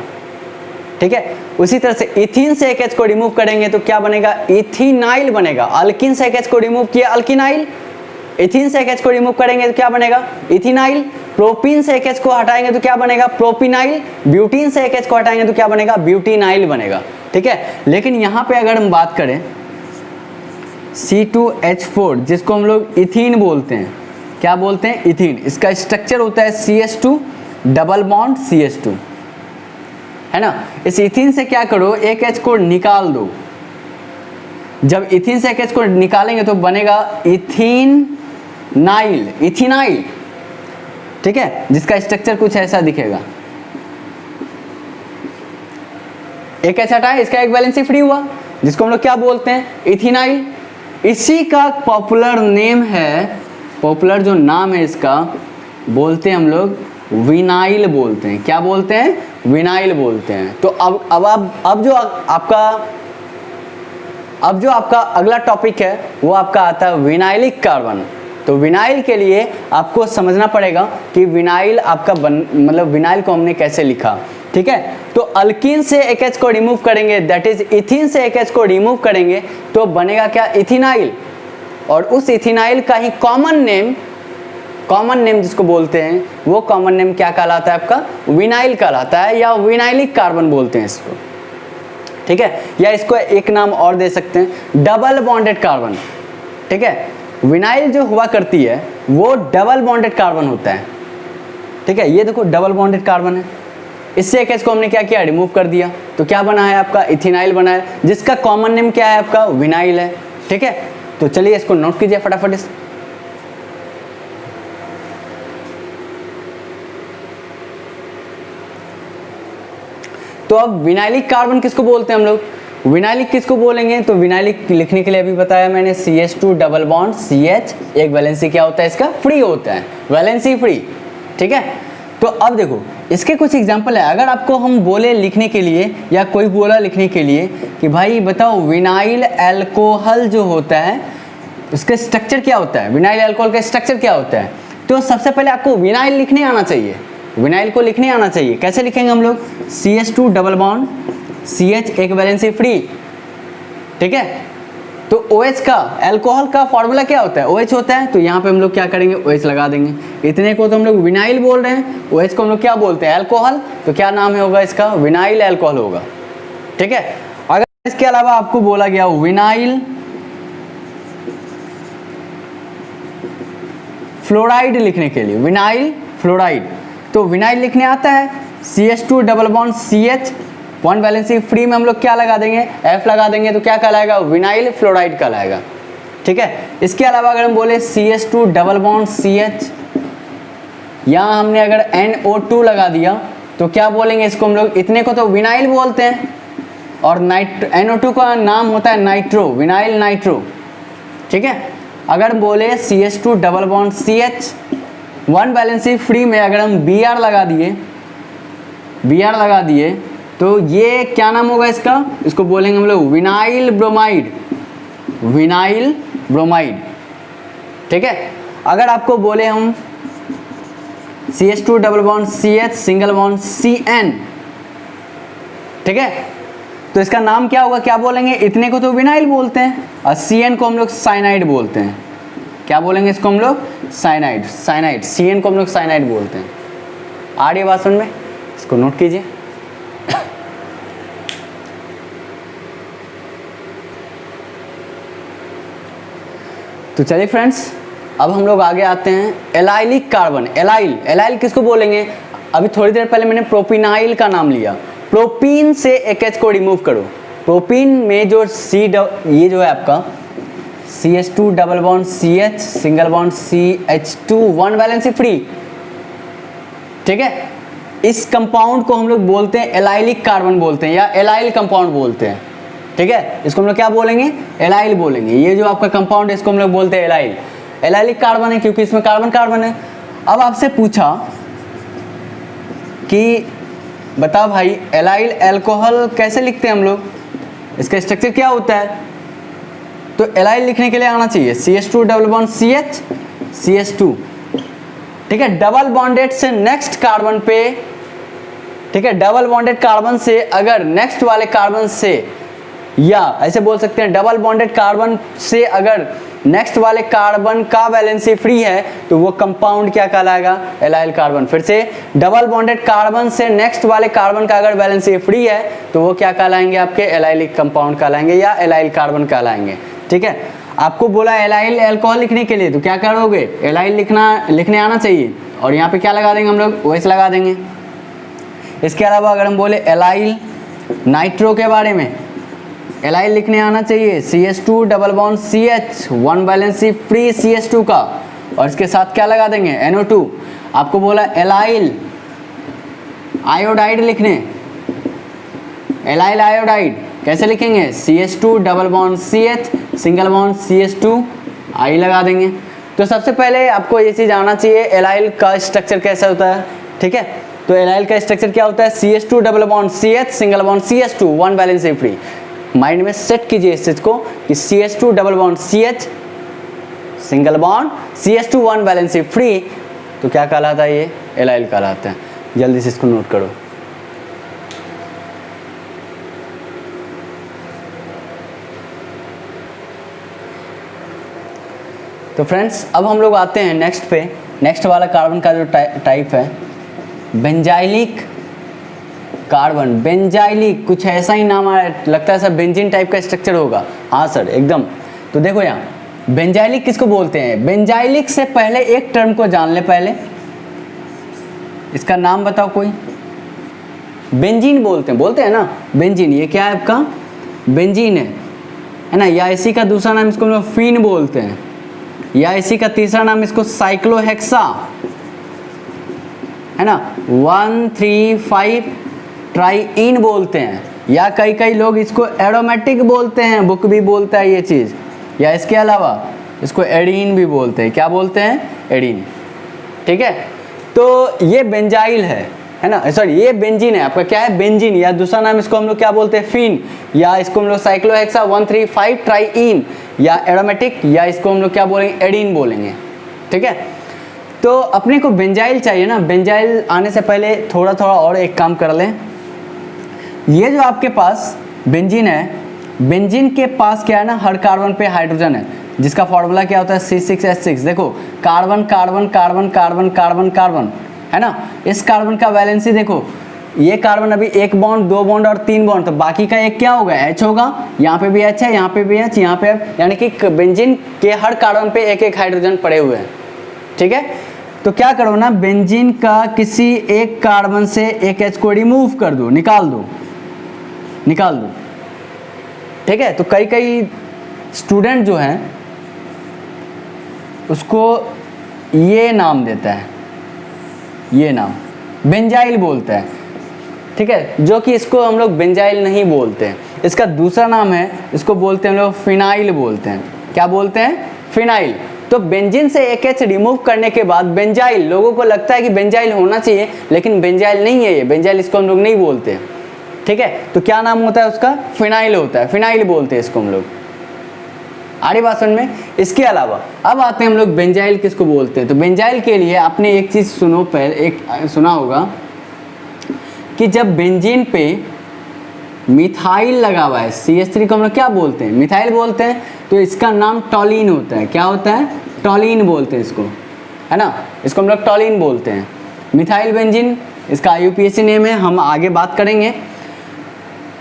ठीक है, उसी तरह से इथीन से एक H को रिमूव करेंगे तो क्या बनेगा, इथीनाइल बनेगा। अल्कीन से एक H को रिमूव किया, अल्कीनाइल। इथीन से एक H को रिमूव करेंगे तो क्या बनेगा, इथीनाइल। प्रोपीन से एक H को हटाएंगे तो क्या बनेगा, प्रोपिनाइल। ब्यूटीन से एक H को हटाएंगे तो क्या बनेगा, ब्यूटीनाइल बनेगा, ठीक है। लेकिन यहाँ पे अगर हम बात करें C2H4 जिसको हम लोग इथीन बोलते हैं, क्या बोलते हैं, इथीन। इसका स्ट्रक्चर होता है CH2 डबल बॉन्ड CH2, है ना। इस इथीन से क्या करो, एक H को निकाल दो। जब इथीन से एक H को निकालेंगे तो बनेगा इथीनाइल, इथीनाइल, ठीक है, जिसका स्ट्रक्चर कुछ ऐसा दिखेगा। एक H हटाए, इसका एक वैलेंसी फ्री हुआ, जिसको हम लोग क्या बोलते हैं, इथीनाइल। इसी का पॉपुलर नेम है, पॉपुलर जो नाम है इसका, बोलते हैं हम लोग विनाइल बोलते हैं। क्या बोलते हैं, विनाइल बोलते हैं। तो अब जो आपका अगला टॉपिक है वो आपका आता है विनाइलिक कार्बन। तो विनाइल के लिए आपको समझना पड़ेगा कि विनाइल आपका मतलब विनाइल को हमने कैसे लिखा, ठीक है। तो अल्कीन से एक H को रिमूव करेंगे, दैट इज इथीन से एक H को रिमूव करेंगे तो बनेगा क्या, इथीनाइल। और उस इथीनाइल का ही कॉमन नेम जिसको बोलते हैं, वो कॉमन नेम क्या कहलाता है आपका, विनाइल कहलाता है, या विनाइलिक कार्बन बोलते हैं इसको, ठीक है। या इसको एक नाम और दे सकते हैं, डबल बॉन्डेड कार्बन, ठीक है। विनाइल जो हुआ करती है वो डबल बॉन्डेड कार्बन होता है, ठीक है। ये देखो डबल बॉन्डेड कार्बन है, इससे एक H को हमने क्या किया, रिमूव कर दिया, तो क्या बना है आपका, इथेनाइल बना है, जिसका कॉमन नेम क्या है आपका, विनाइल है, ठीक है। तो चलिए इसको नोट कीजिए फटाफट। तो अब विनाइलिक कार्बन किसको बोलते हैं हम लोग, विनाइलिक किसको बोलेंगे, तो विनाइलिक लिखने के लिए अभी बताया मैंने CH2 डबल बॉन्ड CH, एक वैलेंसी क्या होता है इसका, फ्री होता है, वैलेंसी फ्री, ठीक है। तो अब देखो इसके कुछ एग्जांपल है। अगर आपको हम बोले लिखने के लिए या कोई बोला लिखने के लिए कि भाई बताओ विनाइल अल्कोहल जो होता है उसका स्ट्रक्चर क्या होता है, विनाइल अल्कोहल का स्ट्रक्चर क्या होता है, तो सबसे पहले आपको विनाइल लिखने आना चाहिए, विनाइल को लिखने आना चाहिए। कैसे लिखेंगे हम लोग, CH2 डबल बॉन्ड CH, एक वैलेंसी फ्री, ठीक है। तो OH का, अल्कोहल का फॉर्मूला क्या होता है, OH होता है, तो यहाँ पे हम लोग क्या करेंगे, OH लगा देंगे। इतने को तो हम लोग विनाइल बोल रहे हैं, OH को हम लोग क्या बोलते हैं, अल्कोहल, तो क्या नाम होगा इसका, विनाइल अल्कोहल होगा, ठीक है। अगर इसके अलावा आपको बोला गया विनाइल फ्लोराइड लिखने के लिए, विनाइल फ्लोराइड, तो विनाइल लिखने आता है CH2 double bond CH, one valency free में हम लोग क्या लगा देंगे, F लगा देंगे, तो क्या कहलाएगा, विनाइल फ्लोराइड कहलाएगा, ठीक है। इसके अलावा अगर हम बोले CH2 डबल बॉन्ड CH, यहाँ हमने अगर NO2 लगा दिया तो क्या बोलेंगे इसको हम लोग, इतने को तो विनाइल बोलते हैं, और NO2 का नाम होता है नाइट्रो, विनाइल नाइट्रो, ठीक है। अगर बोले CH2 double bond CH, one valency free में अगर हम Br लगा दिए तो ये क्या नाम होगा इसका, इसको बोलेंगे हम लोग विनाइल ब्रोमाइड, विनाइल ब्रोमाइड, ठीक है। अगर आपको बोले हम CH2 double bond CH single bond CN, ठीक है, तो इसका नाम क्या होगा, क्या बोलेंगे, इतने को तो विनाइल बोलते हैं, और CN को हम लोग साइनाइड बोलते हैं। क्या बोलेंगे इसको हम लोग, साइनाइड, साइनाइड, CN को हम लोग साइनाइड बोलते हैं। आ रही है बात समझ में, इसको नोट कीजिए। तो चलिए फ्रेंड्स, अब हम लोग आगे आते हैं एलाइलिक कार्बन। एलाइल किसको बोलेंगे, अभी थोड़ी देर पहले मैंने प्रोपिनाइल का नाम लिया, प्रोपीन से एक H को रिमूव करो, प्रोपीन में जो ये जो है आपका CH2 double bond CH single bond CH2, one valency free, ठीक है। इस कंपाउंड को हम लोग बोलते हैं एलाइलिक कार्बन बोलते हैं, या एलाइल कंपाउंड बोलते हैं, ठीक है। इसको हम लोग क्या बोलेंगे, एलाइल बोलेंगे। ये जो आपका कंपाउंड है इसको हम लोग बोलते हैं एलाइल, एलाइलिक कार्बन है क्योंकि इसमें कार्बन कार्बन है। अब आपसे पूछा कि बता भाई एलाइल अल्कोहल कैसे लिखते हैं हम लोग, इसका स्ट्रक्चर क्या होता है, तो एलाइल लिखने के लिए आना चाहिए CH2 double bond CH CH2, ठीक है। डबल बॉन्डेड से नेक्स्ट कार्बन पे, ठीक है, डबल बॉन्डेड कार्बन से अगर नेक्स्ट वाले कार्बन से, या ऐसे बोल सकते हैं डबल बॉन्डेड कार्बन से अगर नेक्स्ट वाले कार्बन का वैलेंसी फ्री है तो वो कंपाउंड क्या कहलाएगा, एलाइल कार्बन। फिर से डबल बॉन्डेड कार्बन से नेक्स्ट वाले कार्बन का अगर वैलेंसी फ्री है तो वो क्या कहलाएंगे, आपके एलाइलिक कंपाउंड कहलाएंगे या एलाइल कार्बन कहलाएंगे। ठीक है, आपको बोला एलाइल अल्कोहल लिखने के लिए तो क्या करोगे, एलाइल लिखने आना चाहिए और यहाँ पे क्या लगा देंगे हम लोग, OH लगा देंगे। इसके अलावा अगर हम बोले एलाइल नाइट्रो के बारे में, एलाइल लिखने आना चाहिए CH2 double bond CH, 1 valency free CH2 का, और इसके साथ क्या लगा देंगे, NO2। आपको बोला एलाइल आयोडाइड लिखने, एलाइल आयोडाइड कैसे लिखेंगे, CH2 double bond CH, single bond CH2 आई लगा देंगे। तो सबसे पहले आपको ये चीज़ आना चाहिए एलाइल का स्ट्रक्चर कैसा होता है। ठीक है, तो एलाइल का स्ट्रक्चर क्या होता है, CH2 double bond CH, single bond CH2, 1 valency free. Mind में सेट कीजिए इस चीज को कि CH2 double bond CH, single bond CH2, 1 valency free, तो क्या कहलाता है, ये एलाइल कहलाता है। जल्दी से इसको नोट करो। तो फ्रेंड्स अब हम लोग आते हैं नेक्स्ट पे। नेक्स्ट वाला कार्बन का जो टाइप है बेंजाइलिक कार्बन। बेंजाइलिक कुछ ऐसा ही नाम आ रहा है, लगता है सर बेंजीन टाइप का स्ट्रक्चर होगा। हाँ सर एकदम। तो देखो यहाँ बेंजाइलिक किसको बोलते हैं, बेंजाइलिक से पहले एक टर्म को जान ले, पहले इसका नाम बताओ कोई। बेंजीन बोलते हैं ना, बेंजीन। ये क्या है आपका, बेंजीन है ना, या इसी का दूसरा नाम इसको हम लोग फीन बोलते हैं, या इसी का तीसरा नाम इसको साइक्लोहेक्सा है ना, 1,3,5 ट्राईइन बोलते हैं, या कई लोग इसको एरोमेटिक बोलते हैं, बुक भी बोलता है ये चीज़, या इसके अलावा इसको एडीन भी बोलते हैं। क्या बोलते हैं, एडीन। ठीक है, तो ये बेंजाइल है ना, सॉरी ये बेंजीन है आपका, क्या है, बेंजीन, या दूसरा नाम इसको हम लोग क्या बोलते हैं, फीन, या इसको हम लोग साइक्लोहेक्सा 1,3,5 ट्राईइन, या एरोमेटिक, या इसको हम लोग क्या बोलेंगे, एडीन बोलेंगे। ठीक है, तो अपने को बेंजाइल चाहिए ना। बेंजाइल आने से पहले थोड़ा और एक काम कर लें। ये जो आपके पास बेंजीन है, बेंजीन के पास क्या है ना, हर कार्बन पे हाइड्रोजन है, जिसका फॉर्मूला क्या होता है, C6H6। देखो carbon carbon carbon carbon carbon carbon है ना, इस कार्बन का वैलेंसी देखो, ये कार्बन अभी 1 बॉन्ड 2 बॉन्ड और 3 बॉन्ड, तो बाकी का एक क्या होगा, H होगा। यहाँ पे भी H है, यहाँ पे भी H, यहाँ पे, यानी कि बेंजीन के हर कार्बन पे एक हाइड्रोजन पड़े हुए हैं। ठीक है, तो क्या करो ना, बेंजीन का किसी एक कार्बन से एक H को रिमूव कर दो, निकाल दो। ठीक है, तो कई स्टूडेंट जो हैं उसको ये नाम देता है, ये नाम बेंजाइल बोलता है। ठीक है, जो कि इसको हम लोग बेंजाइल नहीं बोलते हैं, इसका दूसरा नाम है, इसको बोलते हैं हम लोग फिनाइल बोलते हैं। क्या बोलते हैं, फिनाइल। तो बेंजीन से एक H रिमूव करने के बाद बेंजाइल, लोगों को लगता है कि बेंजाइल होना चाहिए, लेकिन बेंजाइल नहीं है ये, बेंजाइल इसको हम लोग नहीं बोलते। ठीक है, तो क्या नाम होता है उसका, फिनाइल होता है, फिनाइल बोलते हैं इसको हम लोग। आड़ी बात समझ में। इसके अलावा अब आते हैं हम लोग बेंजाइल किसको बोलते हैं। तो बेंजाइल के लिए आपने एक चीज़ सुनो, पहले एक सुना होगा कि जब बेंजीन पे मिथाइल लगा हुआ है, CH3 को हम लोग क्या बोलते हैं, मिथाइल बोलते हैं, तो इसका नाम टॉलिन होता है। क्या होता है, टॉलिन बोलते हैं इसको, है ना, इसको हम लोग टॉलिन बोलते हैं। मिथाइल बेंजीन इसका IUPAC नेम है, हम आगे बात करेंगे।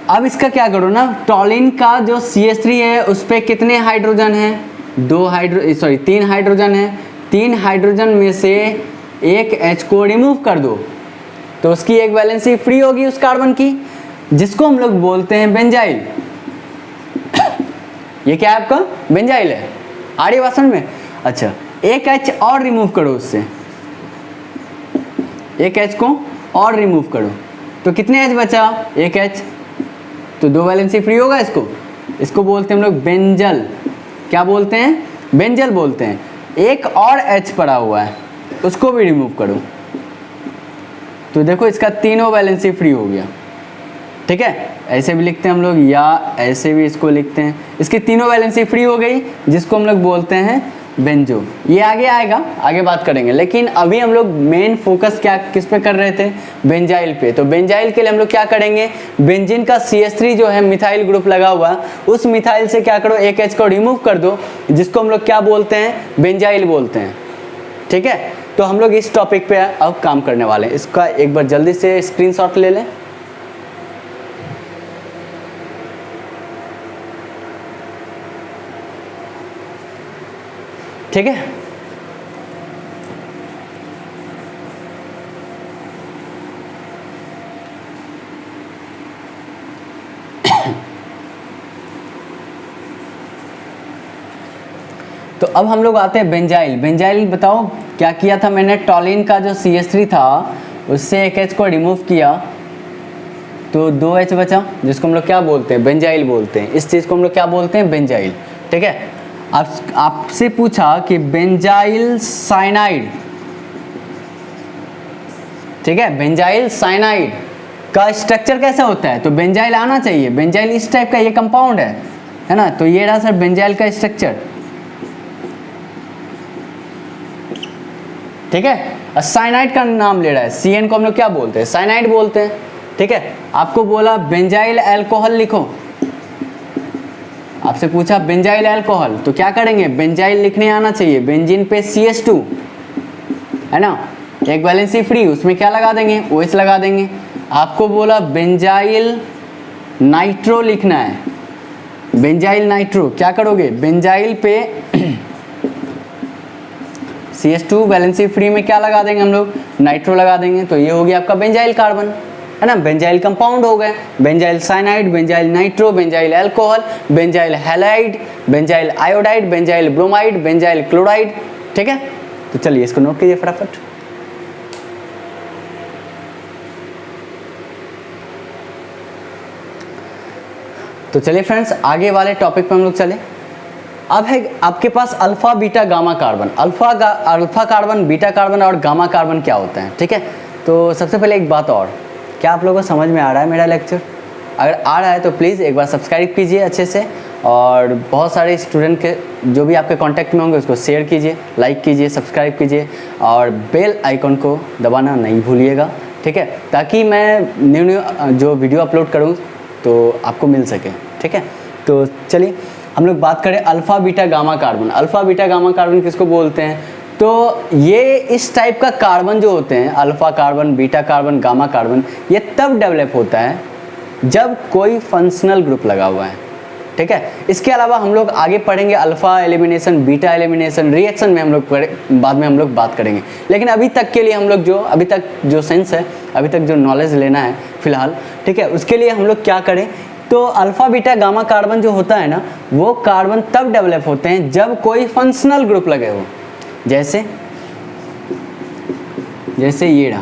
अब इसका क्या करो ना, टॉलिन का जो CH3 है उस पर कितने हाइड्रोजन है, 3 हाइड्रोजन है। 3 हाइड्रोजन में से एक H को रिमूव कर दो तो उसकी एक वैलेंसी फ्री होगी उस कार्बन की, जिसको हम लोग बोलते हैं बेंजाइल। ये क्या है आपका, बेंजाइल है। आड़ी बात समझ में। अच्छा, एक H और रिमूव करो उससे, एक H को और रिमूव करो तो कितने H बचा, एक H, तो 2 वैलेंसी फ्री होगा इसको बोलते हैं हम लोग बेंजल। क्या बोलते हैं, बेंजल बोलते हैं। एक और H पड़ा हुआ है उसको भी रिमूव करो तो देखो इसका तीनों वैलेंसी फ्री हो गया। ठीक है, ऐसे भी लिखते हैं हम लोग, या ऐसे भी इसको लिखते हैं, इसकी तीनों वैलेंसी फ्री हो गई, जिसको हम लोग बोलते हैं बेंजो, ये आगे आएगा, आगे बात करेंगे, लेकिन अभी हम लोग मेन फोकस क्या किस पे कर रहे थे, बेंजाइल पे। तो बेंजाइल के लिए हम लोग क्या करेंगे, बेंजीन का CH3 जो है मिथाइल ग्रुप लगा हुआ, उस मिथाइल से क्या करो, एक H को रिमूव कर दो, जिसको हम लोग क्या बोलते हैं, बेंजाइल बोलते हैं। ठीक है, तो हम लोग इस टॉपिक पे अब काम करने वाले हैं। इसका एक बार जल्दी से स्क्रीनशॉट ले लें। ठीक है, तो अब हम लोग आते हैं बेंजाइल। बेंजाइल बताओ क्या किया था मैंने, टॉलिन का जो CH3 था उससे एक H को रिमूव किया तो 2 H बचा, जिसको हम लोग क्या बोलते हैं, बेंजाइल बोलते हैं। इस चीज़ को हम लोग क्या बोलते हैं, बेंजाइल। ठीक है, आपसे पूछा कि बेंजाइल साइनाइड, ठीक है, बेंजाइल साइनाइड का स्ट्रक्चर कैसा होता है, तो बेंजाइल आना चाहिए। बेंजाइल इस टाइप का ये कंपाउंड है ना, तो ये रहा सर बेंजाइल का स्ट्रक्चर। ठीक है, साइनाइड का नाम ले रहा है, CN को हम लोग क्या बोलते हैं, साइनाइड बोलते हैं। ठीक है, आपको बोला बेंजाइल अल्कोहल लिखो, आपसे पूछा बेंजाइल अल्कोहल, तो क्या करेंगे, बेंजाइल लिखने आना चाहिए। बेंजीन पे CH2 है ना, एक वैलेंसी फ्री, उसमें क्या लगा देंगे, OH लगा देंगे। आपको बोला बेंजाइल नाइट्रो लिखना है, बेंजाइल नाइट्रो, क्या करोगे, बेंजाइल पे CH2 वैलेंसी फ्री में क्या लगा देंगे हम लोग, नाइट्रो लगा देंगे, तो ये हो गया आपका बेंजाइल कार्बन, है ना, बेंजाइल कंपाउंड हो गए। Benzyl cyanide, benzyl nitro, benzyl alcohol, benzyl halide, benzyl iodide, benzyl bromide, benzyl chloride. ठीक है, तो चलिए इसको नोट कीजिए फटाफट। तो चलिए फ्रेंड्स, आगे वाले टॉपिक पे हम लोग चले। अब है आपके पास alpha beta gamma carbon. Alpha carbon, beta carbon और गामा कार्बन क्या होता है। ठीक है, तो सबसे पहले एक बात और, क्या आप लोगों को समझ में आ रहा है मेरा लेक्चर? अगर आ रहा है तो प्लीज़ एक बार सब्सक्राइब कीजिए अच्छे से, और बहुत सारे स्टूडेंट के जो भी आपके कांटेक्ट में होंगे उसको शेयर कीजिए, लाइक कीजिए, सब्सक्राइब कीजिए, और बेल आइकन को दबाना नहीं भूलिएगा। ठीक है, ताकि मैं न्यू जो वीडियो अपलोड करूँ तो आपको मिल सके। ठीक है, तो चलिए हम लोग बात करें alpha beta gamma carbon. Alpha beta gamma carbon किसको बोलते हैं, तो ये इस टाइप का कार्बन जो होते हैं, alpha carbon, beta carbon, gamma carbon, ये तब डेवलप होता है जब कोई फंक्शनल ग्रुप लगा हुआ है। ठीक है, इसके अलावा हम लोग आगे पढ़ेंगे alpha elimination, beta elimination, reaction में हम लोग बाद में हम लोग बात करेंगे। लेकिन अभी तक के लिए हम लोग अभी तक जो सेंस है, अभी तक जो नॉलेज लेना है फिलहाल, ठीक है, उसके लिए हम लोग क्या करें, तो अल्फ़ा बीटा गामा कार्बन जो होता है ना, वो कार्बन तब डेवलप होते हैं जब कोई फंक्शनल ग्रुप लगे हो। जैसे ये रहा,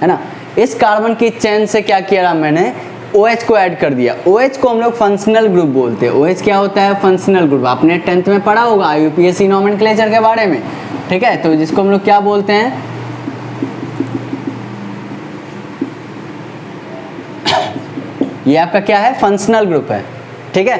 है ना, इस कार्बन की चेन से क्या किया रहा मैंने, OH को ऐड कर दिया। OH को हम लोग फंक्शनल ग्रुप बोलते हैं। OH क्या होता है, फंक्शनल ग्रुप। आपने 10th में पढ़ा होगा IUPAC नोमेनक्लेचर के बारे में। ठीक है, तो जिसको हम लोग क्या बोलते हैं, ये आपका क्या है, फंक्शनल ग्रुप है। ठीक है,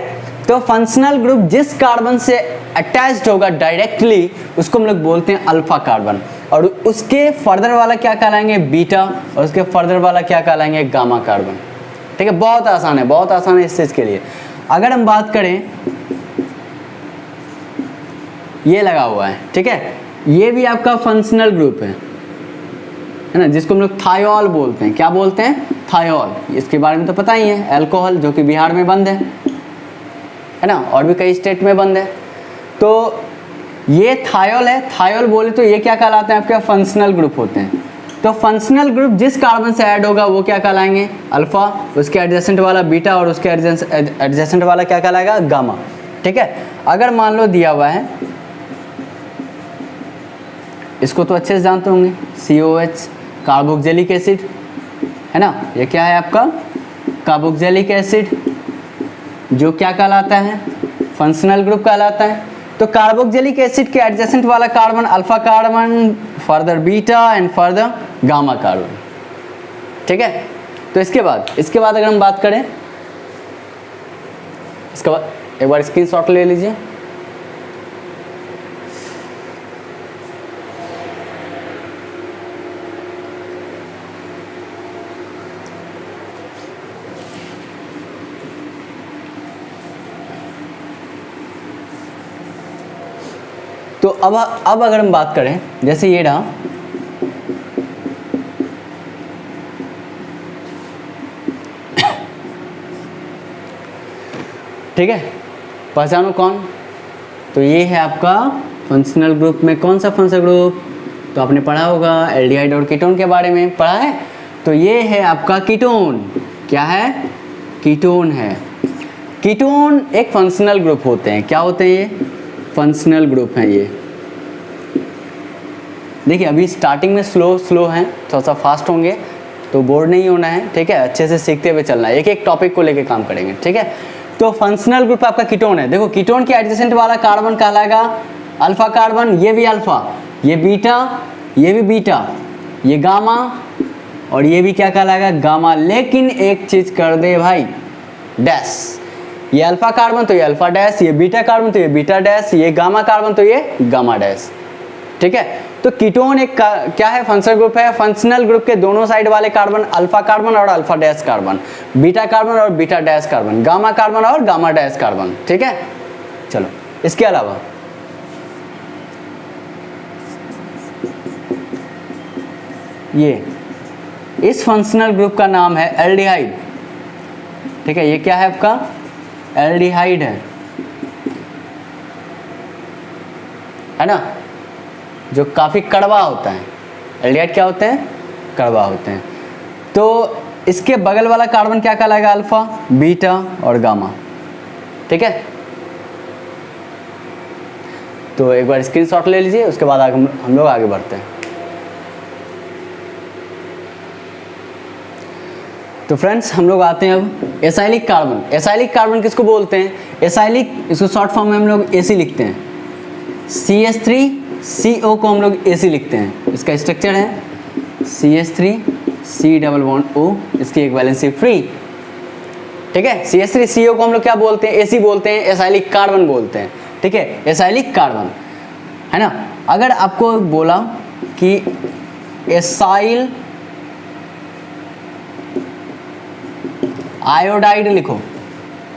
तो फंक्शनल ग्रुप जिस कार्बन से अटैच्ड होगा डायरेक्टली, उसको हम लोग बोलते हैं अल्फा कार्बन, और उसके फर्दर वाला क्या कहलाएंगे, बीटा, और उसके फर्दर वाला क्या कहलाएंगे, गामा कार्बन। ठीक है, बहुत आसान है, बहुत आसान है इस चीज के लिए। अगर हम बात करें, ये लगा हुआ है, ठीक है, ये भी आपका फंक्शनल ग्रुप है ना, जिसको हम लोग थायोल बोलते हैं। क्या बोलते हैं, थायोल। इसके बारे में तो पता ही है, अल्कोहल, जो कि बिहार में बंद है ना, और भी कई स्टेट में बंद है। तो ये थायोल है। थायोल बोले तो ये क्या कहलाते हैं, आपके फंक्शनल ग्रुप होते हैं। तो फंक्शनल ग्रुप जिस कार्बन से ऐड होगा वो क्या कहलाएंगे, अल्फा, उसके एडजेसेंट वाला बीटा, और उसके एडजेसेंट वाला क्या कहलाएगा, गामा। ठीक है, अगर मान लो दिया हुआ है, इसको तो अच्छे से जानते होंगे, COH, कार्बोक्सिलिक एसिड, है ना, ये क्या है आपका, कार्बोक्सिलिक एसिड, जो क्या कहलाता है, फंक्शनल ग्रुप कहलाता है। तो कार्बोक्सिलिक एसिड के एडजेसेंट वाला carbon alpha carbon, further beta and further gamma carbon. ठीक है, तो इसके बाद अगर हम बात करें, इसके बाद एक बार स्क्रीनशॉट ले लीजिए। तो अब अगर हम बात करें, जैसे ये रहा, ठीक है, पहचानो कौन, तो ये है आपका फंक्शनल ग्रुप में कौन सा फंक्शनल ग्रुप, तो आपने पढ़ा होगा एल्डिहाइड और कीटोन के बारे में पढ़ा है, तो ये है आपका कीटोन। क्या है? कीटोन है। कीटोन एक फंक्शनल ग्रुप होते हैं। क्या होते हैं ये? फंक्शनल ग्रुप हैं ये। देखिए अभी स्टार्टिंग में स्लो हैं, थोड़ा सा फास्ट होंगे तो बोर नहीं होना है, ठीक है, अच्छे से सीखते हुए चलना है, एक एक टॉपिक को लेके काम करेंगे, ठीक है। तो फंक्शनल ग्रुप आपका कीटोन है। देखो कीटोन के एडजेसेंट वाला कार्बन कहलाएगा अल्फा कार्बन, ये भी अल्फा, ये बीटा, ये भी बीटा, ये गामा और ये भी क्या कहलाएगा? गामा। लेकिन एक चीज कर दे भाई, डैश, ये अल्फा कार्बन तो ये अल्फा डैश, ये बीटा कार्बन तो ये बीटा डैश, ये गामा कार्बन तो ये गामा डैश, ठीक है। तो कीटोन एक क्या है? फंक्शनल ग्रुप है। फंक्शनल ग्रुप के दोनों साइड वाले कार्बन अल्फा कार्बन और alpha dash carbon, beta carbon और beta dash carbon, gamma carbon और गामा डैश कार्बन, ठीक है। चलो इसके अलावा ये इस फंक्शनल ग्रुप का नाम है एल्डिहाइड, ठीक है। ये क्या है आपका? एल्डिहाइड है ना, जो काफ़ी कड़वा होता है। एल्डिहाइड क्या होते हैं? कड़वा होते हैं। तो इसके बगल वाला कार्बन क्या कहलाएगा? अल्फा, बीटा और गामा, ठीक है। तो एक बार स्क्रीनशॉट ले लीजिए, उसके बाद हम लोग आगे बढ़ते हैं। तो फ्रेंड्स हम लोग आते हैं अब एसाइलिक कार्बन। एसाइलिक कार्बन किसको बोलते हैं? एसाइलिक, इसको शॉर्ट फॉर्म में हम लोग एसी लिखते हैं। CH3CO को हम लोग AC लिखते हैं। इसका स्ट्रक्चर है CH3C डबल बॉन्ड O, इसकी एक वैलेंसी फ्री, ठीक है। CH3CO को हम लोग क्या बोलते हैं? AC बोलते हैं, एसाइलिक कार्बन बोलते हैं, ठीक है। एसाइलिक कार्बन है ना। अगर आपको बोला कि एसाइल आयोडाइड लिखो,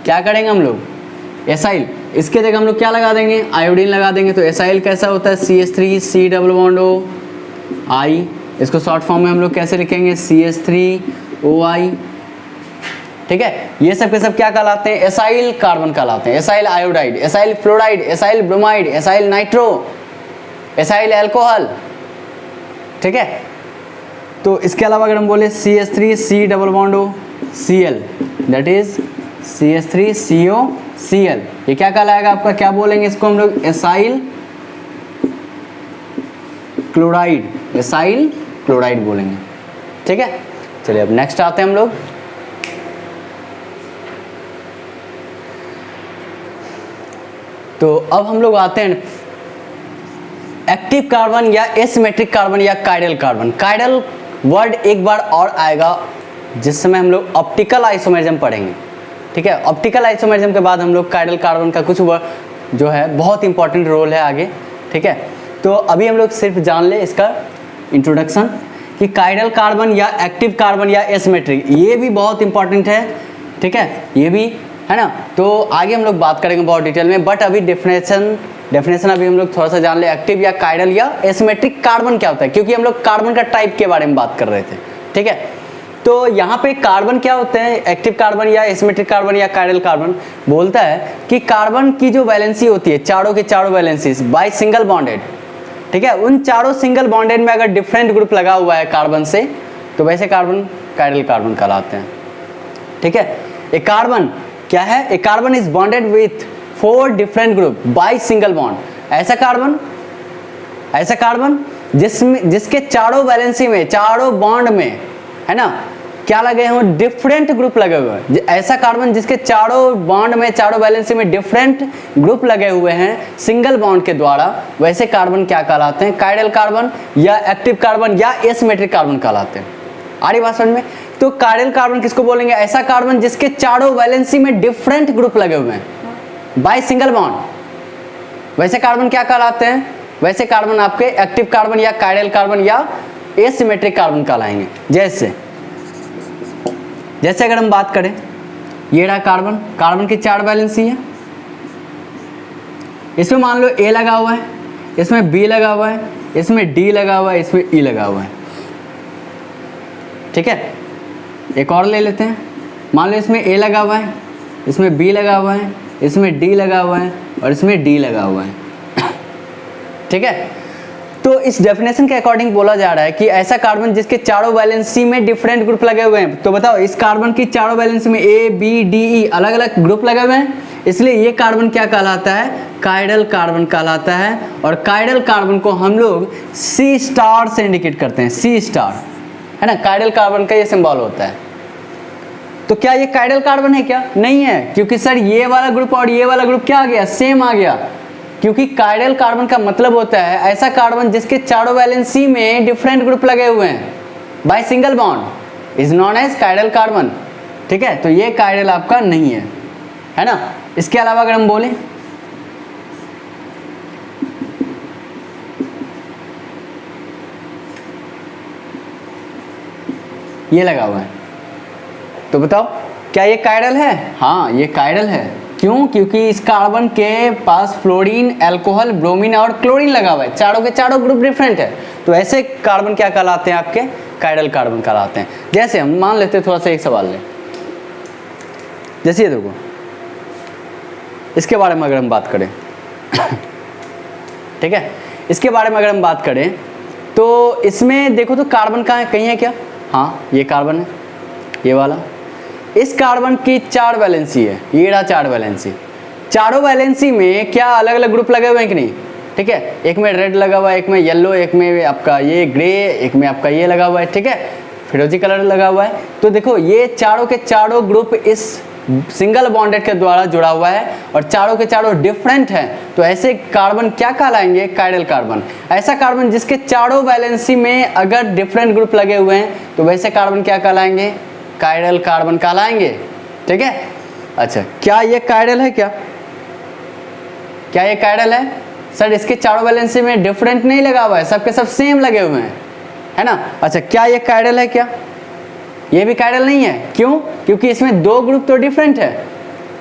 क्या करेंगे हम लोग? एसाइल, इसके जगह हम लोग क्या लगा देंगे? आयोडीन लगा देंगे। तो एसाइल कैसा होता है? CH3C double bond O I, इसको शॉर्ट फॉर्म में हम लोग कैसे लिखेंगे? CH3OI, ठीक है। ये सब के सब क्या कहलाते हैं? एसाइल कार्बन कहलाते हैं। Acyl iodide, acyl fluoride, acyl bromide, acyl nitro, acyl alcohol, ठीक है। तो इसके अलावा अगर हम बोले CH3C double bond O Cl, that is CH3COCl, ये क्या कहलाएगा आपका? क्या बोलेंगे इसको हम लोग? एसाइल क्लोराइड, एसाइल क्लोराइड बोलेंगे, ठीक है। चलिए अब नेक्स्ट आते हैं हम लोग। तो अब हम लोग आते हैं एक्टिव कार्बन या एसिमेट्रिक कार्बन या काइडल कार्बन। काइडल वर्ड एक बार और आएगा जिस समय हम लोग ऑप्टिकल आइसोमेरिज्म पढ़ेंगे, ठीक है। ऑप्टिकल आइसोमेरिज्म के बाद हम लोग काइडल कार्बन का कुछ वर्ड जो है बहुत इंपॉर्टेंट रोल है आगे, ठीक है। तो अभी हम लोग सिर्फ जान ले इसका इंट्रोडक्शन कि काइडल कार्बन या एक्टिव कार्बन या एसिमेट्रिक, ये भी बहुत इंपॉर्टेंट है, ठीक है, ये भी है ना। तो आगे हम लोग बात करेंगे बहुत डिटेल में, बट अभी डेफिनेशन अभी हम लोग थोड़ा सा जान ले, एक्टिव या काइडल या एसिमेट्रिक कार्बन क्या होता है, क्योंकि हम लोग कार्बन का टाइप के बारे में बात कर रहे थे, ठीक है। तो यहाँ पे कार्बन क्या होते हैं? एक्टिव कार्बन या एसिमेट्रिक कार्बन या काइडल कार्बन बोलता है कि कार्बन की जो वैलेंसी होती है, चारों के चारों वैलेंसीज बाय सिंगल बॉन्डेड, ठीक है, उन चारों सिंगल बॉन्डेड में अगर डिफरेंट ग्रुप लगा हुआ है कार्बन से, तो वैसे कार्बन काइडल कार्बन कहलाते हैं, ठीक है। ए कार्बन क्या है? A carbon is bonded with 4 different group by single bond. ऐसा कार्बन जिसके चारों वैलेंसी में, चारों बॉन्ड में, है ना, क्या लगे हो? डिफरेंट ग्रुप लगे हुए हैं। ऐसा कार्बन जिसके चारों बॉन्ड में, चारों वैलेंसी में डिफरेंट ग्रुप लगे हुए हैं सिंगल बॉन्ड के द्वारा, वैसे कार्बन क्या कहलाते हैं? काइडल कार्बन या एक्टिव कार्बन या एसिमेट्रिक कार्बन कहलाते हैं। आ रही बात समझ में? तो काइडल कार्बन किसको बोलेंगे? ऐसा कार्बन जिसके चारों वैलेंसी में डिफरेंट ग्रुप लगे हुए हैं बाय सिंगल बॉन्ड, वैसे कार्बन क्या कहलाते हैं? वैसे कार्बन आपके एक्टिव कार्बन या काइडल कार्बन या एसिमेट्रिक कार्बन कहलाएंगे। जैसे अगर हम बात करें, ये रहा कार्बन की 4 वैलेंसी है, इसमें मान लो A लगा हुआ है, इसमें बी लगा हुआ है, इसमें डी लगा हुआ है, इसमें ई लगा हुआ है। ठीक है, एक और ले लेते हैं। मान लो इसमें ए लगा हुआ है, इसमें बी लगा हुआ है, इसमें डी लगा हुआ है और इसमें डी लगा हुआ है। ठीक है, तो इस डेफिनेशन के अकॉर्डिंग बोला जा रहा है कि ऐसा कार्बन जिसके चारों वैलेंसी में डिफरेंट ग्रुप लगे हुए हैं। तो बताओ, इस कार्बन की चारों वैलेंसी में ए बी डी ई अलग अलग ग्रुप लगे हुए हैं, इसलिए ये कार्बन क्या कहलाता है? काइडल कार्बन कहलाता है। और काइडल कार्बन को हम लोग सी स्टार से इंडिकेट करते हैं, सी स्टार, है ना, काइडल कार्बन का ये सिंबल होता है। तो क्या ये काइडल कार्बन है क्या? नहीं है, क्योंकि सर ये वाला ग्रुप और ये वाला ग्रुप क्या आ गया? सेम आ गया। क्योंकि काइडल कार्बन का मतलब होता है ऐसा कार्बन जिसके चारों वैलेंसी में डिफरेंट ग्रुप लगे हुए हैं by single bond is known as काइडल कार्बन। ठीक है, तो ये काइडल आपका नहीं है ना। इसके अलावा अगर हम बोलें, ये लगा हुआ है, तो बताओ क्या ये काइडल है? हाँ, ये काइडल है। क्यों? क्योंकि इस कार्बन के पास फ्लोरीन, अल्कोहल, ब्रोमीन और क्लोरीन लगा हुआ है, चारों के चारों ग्रुप डिफरेंट है। तो ऐसे कार्बन क्या कहलाते हैं? आपके काइडल कार्बन कहलाते हैं। जैसे हम मान लेते हैं, थोड़ा सा एक सवाल लें, जैसे ये देखो, इसके बारे में अगर हम बात करें ठीक है, इसके बारे में अगर हम बात करें तो इसमें देखो तो कार्बन कहाँ है? कहीं है क्या? हाँ, ये कार्बन है, ये वाला। इस कार्बन की 4 वैलेंसी है, ये रहा 4 वैलेंसी। चारों वैलेंसी में क्या अलग अलग ग्रुप लगे हुए हैं कि नहीं? ठीक है, एक में रेड लगा हुआ है, एक में येलो, एक में आपका ये ग्रे, एक में आपका ये लगा हुआ है। ठीक है, फिरोजी कलर लगा हुआ है। तो देखो ये चारों के चारों ग्रुप इस सिंगल बॉन्डेड के द्वारा जुड़ा हुआ है और चारों के चारों डिफरेंट हैं। तो ऐसे कार्बन क्या कहलाएंगे? काइडल कार्बन। ऐसा कार्बन जिसके चारों वैलेंसी में अगर डिफरेंट ग्रुप लगे हुए हैं तो वैसे कार्बन क्या कहलाएंगे? काइडल कार्बन कहलाएंगे। ठीक है, अच्छा, क्या ये काइडल है? क्या ये काइडल है? सर इसके चारों वैलेंसी में डिफरेंट नहीं लगा हुआ है, सबके सब सेम लगे हुए हैं, है ना। अच्छा, क्या ये काइडल है? क्या ये भी काइडल नहीं है? क्यों? क्योंकि इसमें 2 ग्रुप तो डिफरेंट है,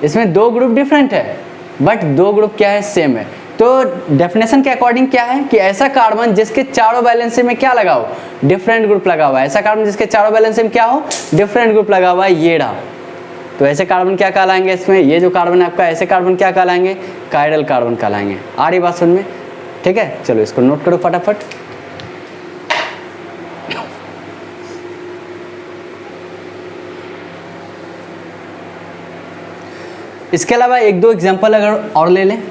इसमें 2 ग्रुप डिफरेंट है, बट 2 ग्रुप क्या है? सेम है। तो डेफिनेशन के अकॉर्डिंग क्या है कि ऐसा कार्बन जिसके चारों वैलेंसी में क्या लगा हो? डिफरेंट ग्रुप लगा हुआ है। ऐसा कार्बन जिसके चारों वैलेंसी में क्या हो? डिफरेंट ग्रुप लगा हुआ है, ये रहा। तो ऐसे कार्बन क्या कहलाएंगे? इसमें ये जो कार्बन है आपका, ऐसे कार्बन क्या कहलाएंगे? काइडल कार्बन कहलाएंगे। आ रही बात समझ में? ठीक है, चलो इसको नोट करो फटाफट। इसके अलावा 1-2 एग्जाम्पल अगर और ले लें,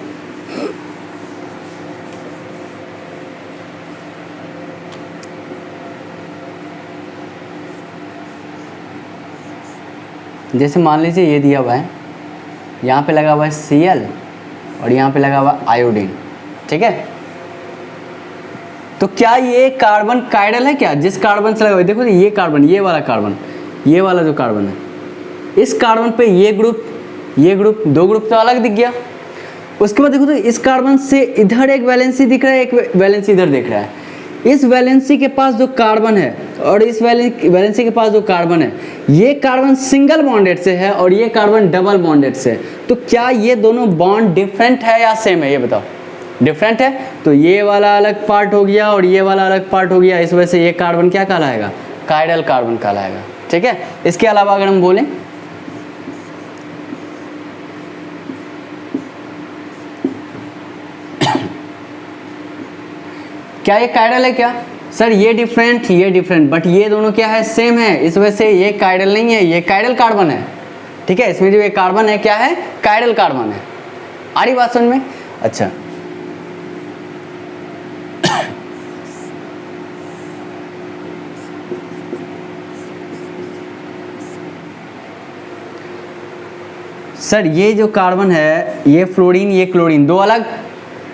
जैसे मान लीजिए ये दिया हुआ है, यहाँ पे लगा हुआ है Cl और यहाँ पे लगा हुआ है आयोडीन। ठीक है, तो क्या ये कार्बन काइडल है? क्या जिस कार्बन से लगा हुआ है, देखो ये कार्बन, ये वाला कार्बन, ये वाला जो कार्बन है, इस कार्बन पे ये ग्रुप 2 ग्रुप तो अलग दिख गया। उसके बाद देखो तो इस कार्बन से इधर एक वैलेंसी दिख रहा है, एक वैलेंसी इधर दिख रहा है। इस वैलेंसी के पास जो कार्बन है और इस वैलेंसी के पास जो कार्बन है, ये कार्बन सिंगल बॉन्डेड से है और ये कार्बन डबल बॉन्डेड से है। तो क्या ये दोनों बॉन्ड डिफरेंट है या सेम है? ये बताओ। डिफरेंट है, तो ये वाला अलग पार्ट हो गया और ये वाला अलग पार्ट हो गया। इस वजह से ये कार्बन क्या कहलाएगा? काइडल कार्बन कहलाएगा। ठीक है, इसके अलावा अगर हम बोलें, क्या ये काइडल है? क्या सर ये डिफरेंट, बट ये दोनों क्या है? सेम है। इस वजह से ये काइडल नहीं है, ये काइडल कार्बन है। ठीक है, इसमें जो ये कार्बन है क्या है? काइडल कार्बन है। आ रही बात समझ में? अच्छा, सर ये जो कार्बन है, ये फ्लोरीन, ये क्लोरीन, 2 अलग,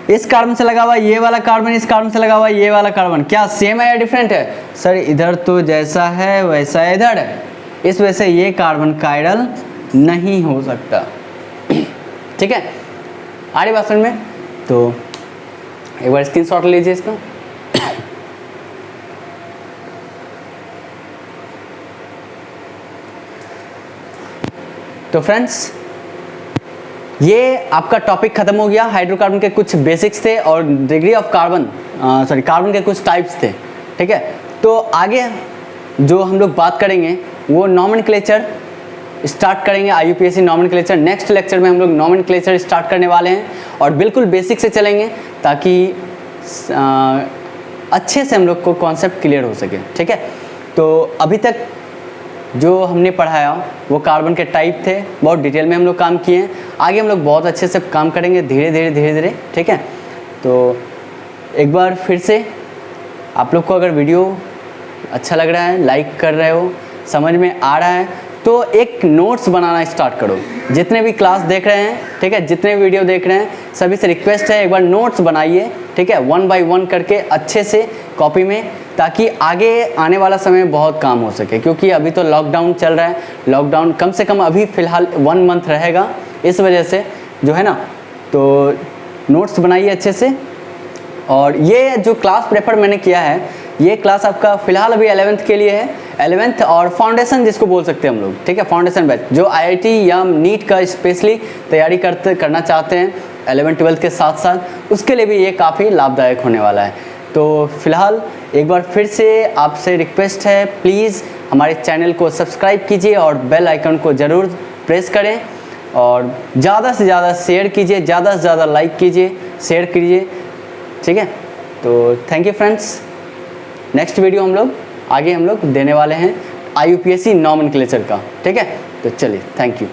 इस कार्बन से लगा हुआ ये वाला कार्बन, इस कार्बन से लगा हुआ ये वाला कार्बन, क्या सेम है या डिफरेंट है? सर इधर तो जैसा है वैसा इधर है। इस वजह से ये कार्बन काइडल नहीं हो सकता। ठीक है, आ रही बात समझ में? तो एक बार स्क्रीनशॉट लीजिए इसका। तो फ्रेंड्स, ये आपका टॉपिक ख़त्म हो गया। हाइड्रोकार्बन के कुछ बेसिक्स थे और डिग्री ऑफ कार्बन कार्बन के कुछ टाइप्स थे, ठीक है। तो आगे जो हम लोग बात करेंगे वो नॉमेनक्लेचर स्टार्ट करेंगे, IUPAC नॉमेनक्लेचर। नेक्स्ट लेक्चर में हम लोग नॉमेनक्लेचर स्टार्ट करने वाले हैं और बिल्कुल बेसिक से चलेंगे ताकि अच्छे से हम लोग को कॉन्सेप्ट क्लियर हो सके, ठीक है। तो अभी तक जो हमने पढ़ाया वो कार्बन के टाइप थे, बहुत डिटेल में हम लोग काम किए हैं। आगे हम लोग बहुत अच्छे से काम करेंगे धीरे धीरे, ठीक है। तो एक बार फिर से आप लोग को अगर वीडियो अच्छा लग रहा है, लाइक कर रहे हो, समझ में आ रहा है, तो एक नोट्स बनाना स्टार्ट करो। जितने भी क्लास देख रहे हैं, ठीक है, जितने भी वीडियो देख रहे हैं, सभी से रिक्वेस्ट है एक बार नोट्स बनाइए, ठीक है, 1 बाय 1 करके अच्छे से कॉपी में, ताकि आगे आने वाला समय में बहुत काम हो सके। क्योंकि अभी तो लॉकडाउन चल रहा है, लॉकडाउन कम से कम अभी फ़िलहाल 1 मंथ रहेगा, इस वजह से जो है ना, तो नोट्स बनाइए अच्छे से। और ये जो क्लास प्रेफर मैंने किया है, ये क्लास आपका फ़िलहाल अभी 11th के लिए है, 11th और फाउंडेशन जिसको बोल सकते हैं हम लोग, ठीक है, फाउंडेशन बैच। जो IIT या नीट का स्पेशली तैयारी करना चाहते हैं 11th 12th के साथ साथ, उसके लिए भी ये काफ़ी लाभदायक होने वाला है। तो फ़िलहाल एक बार फिर से आपसे रिक्वेस्ट है, प्लीज़ हमारे चैनल को सब्सक्राइब कीजिए और बेल आइकन को ज़रूर प्रेस करें और ज़्यादा से ज़्यादा शेयर कीजिए, ज़्यादा से ज़्यादा लाइक कीजिए, शेयर कीजिए, ठीक है। तो thank you friends. Next video हम लोग देने वाले हैं IUPAC नॉमेनक्लेचर का, ठीक है। तो चलिए, थैंक यू।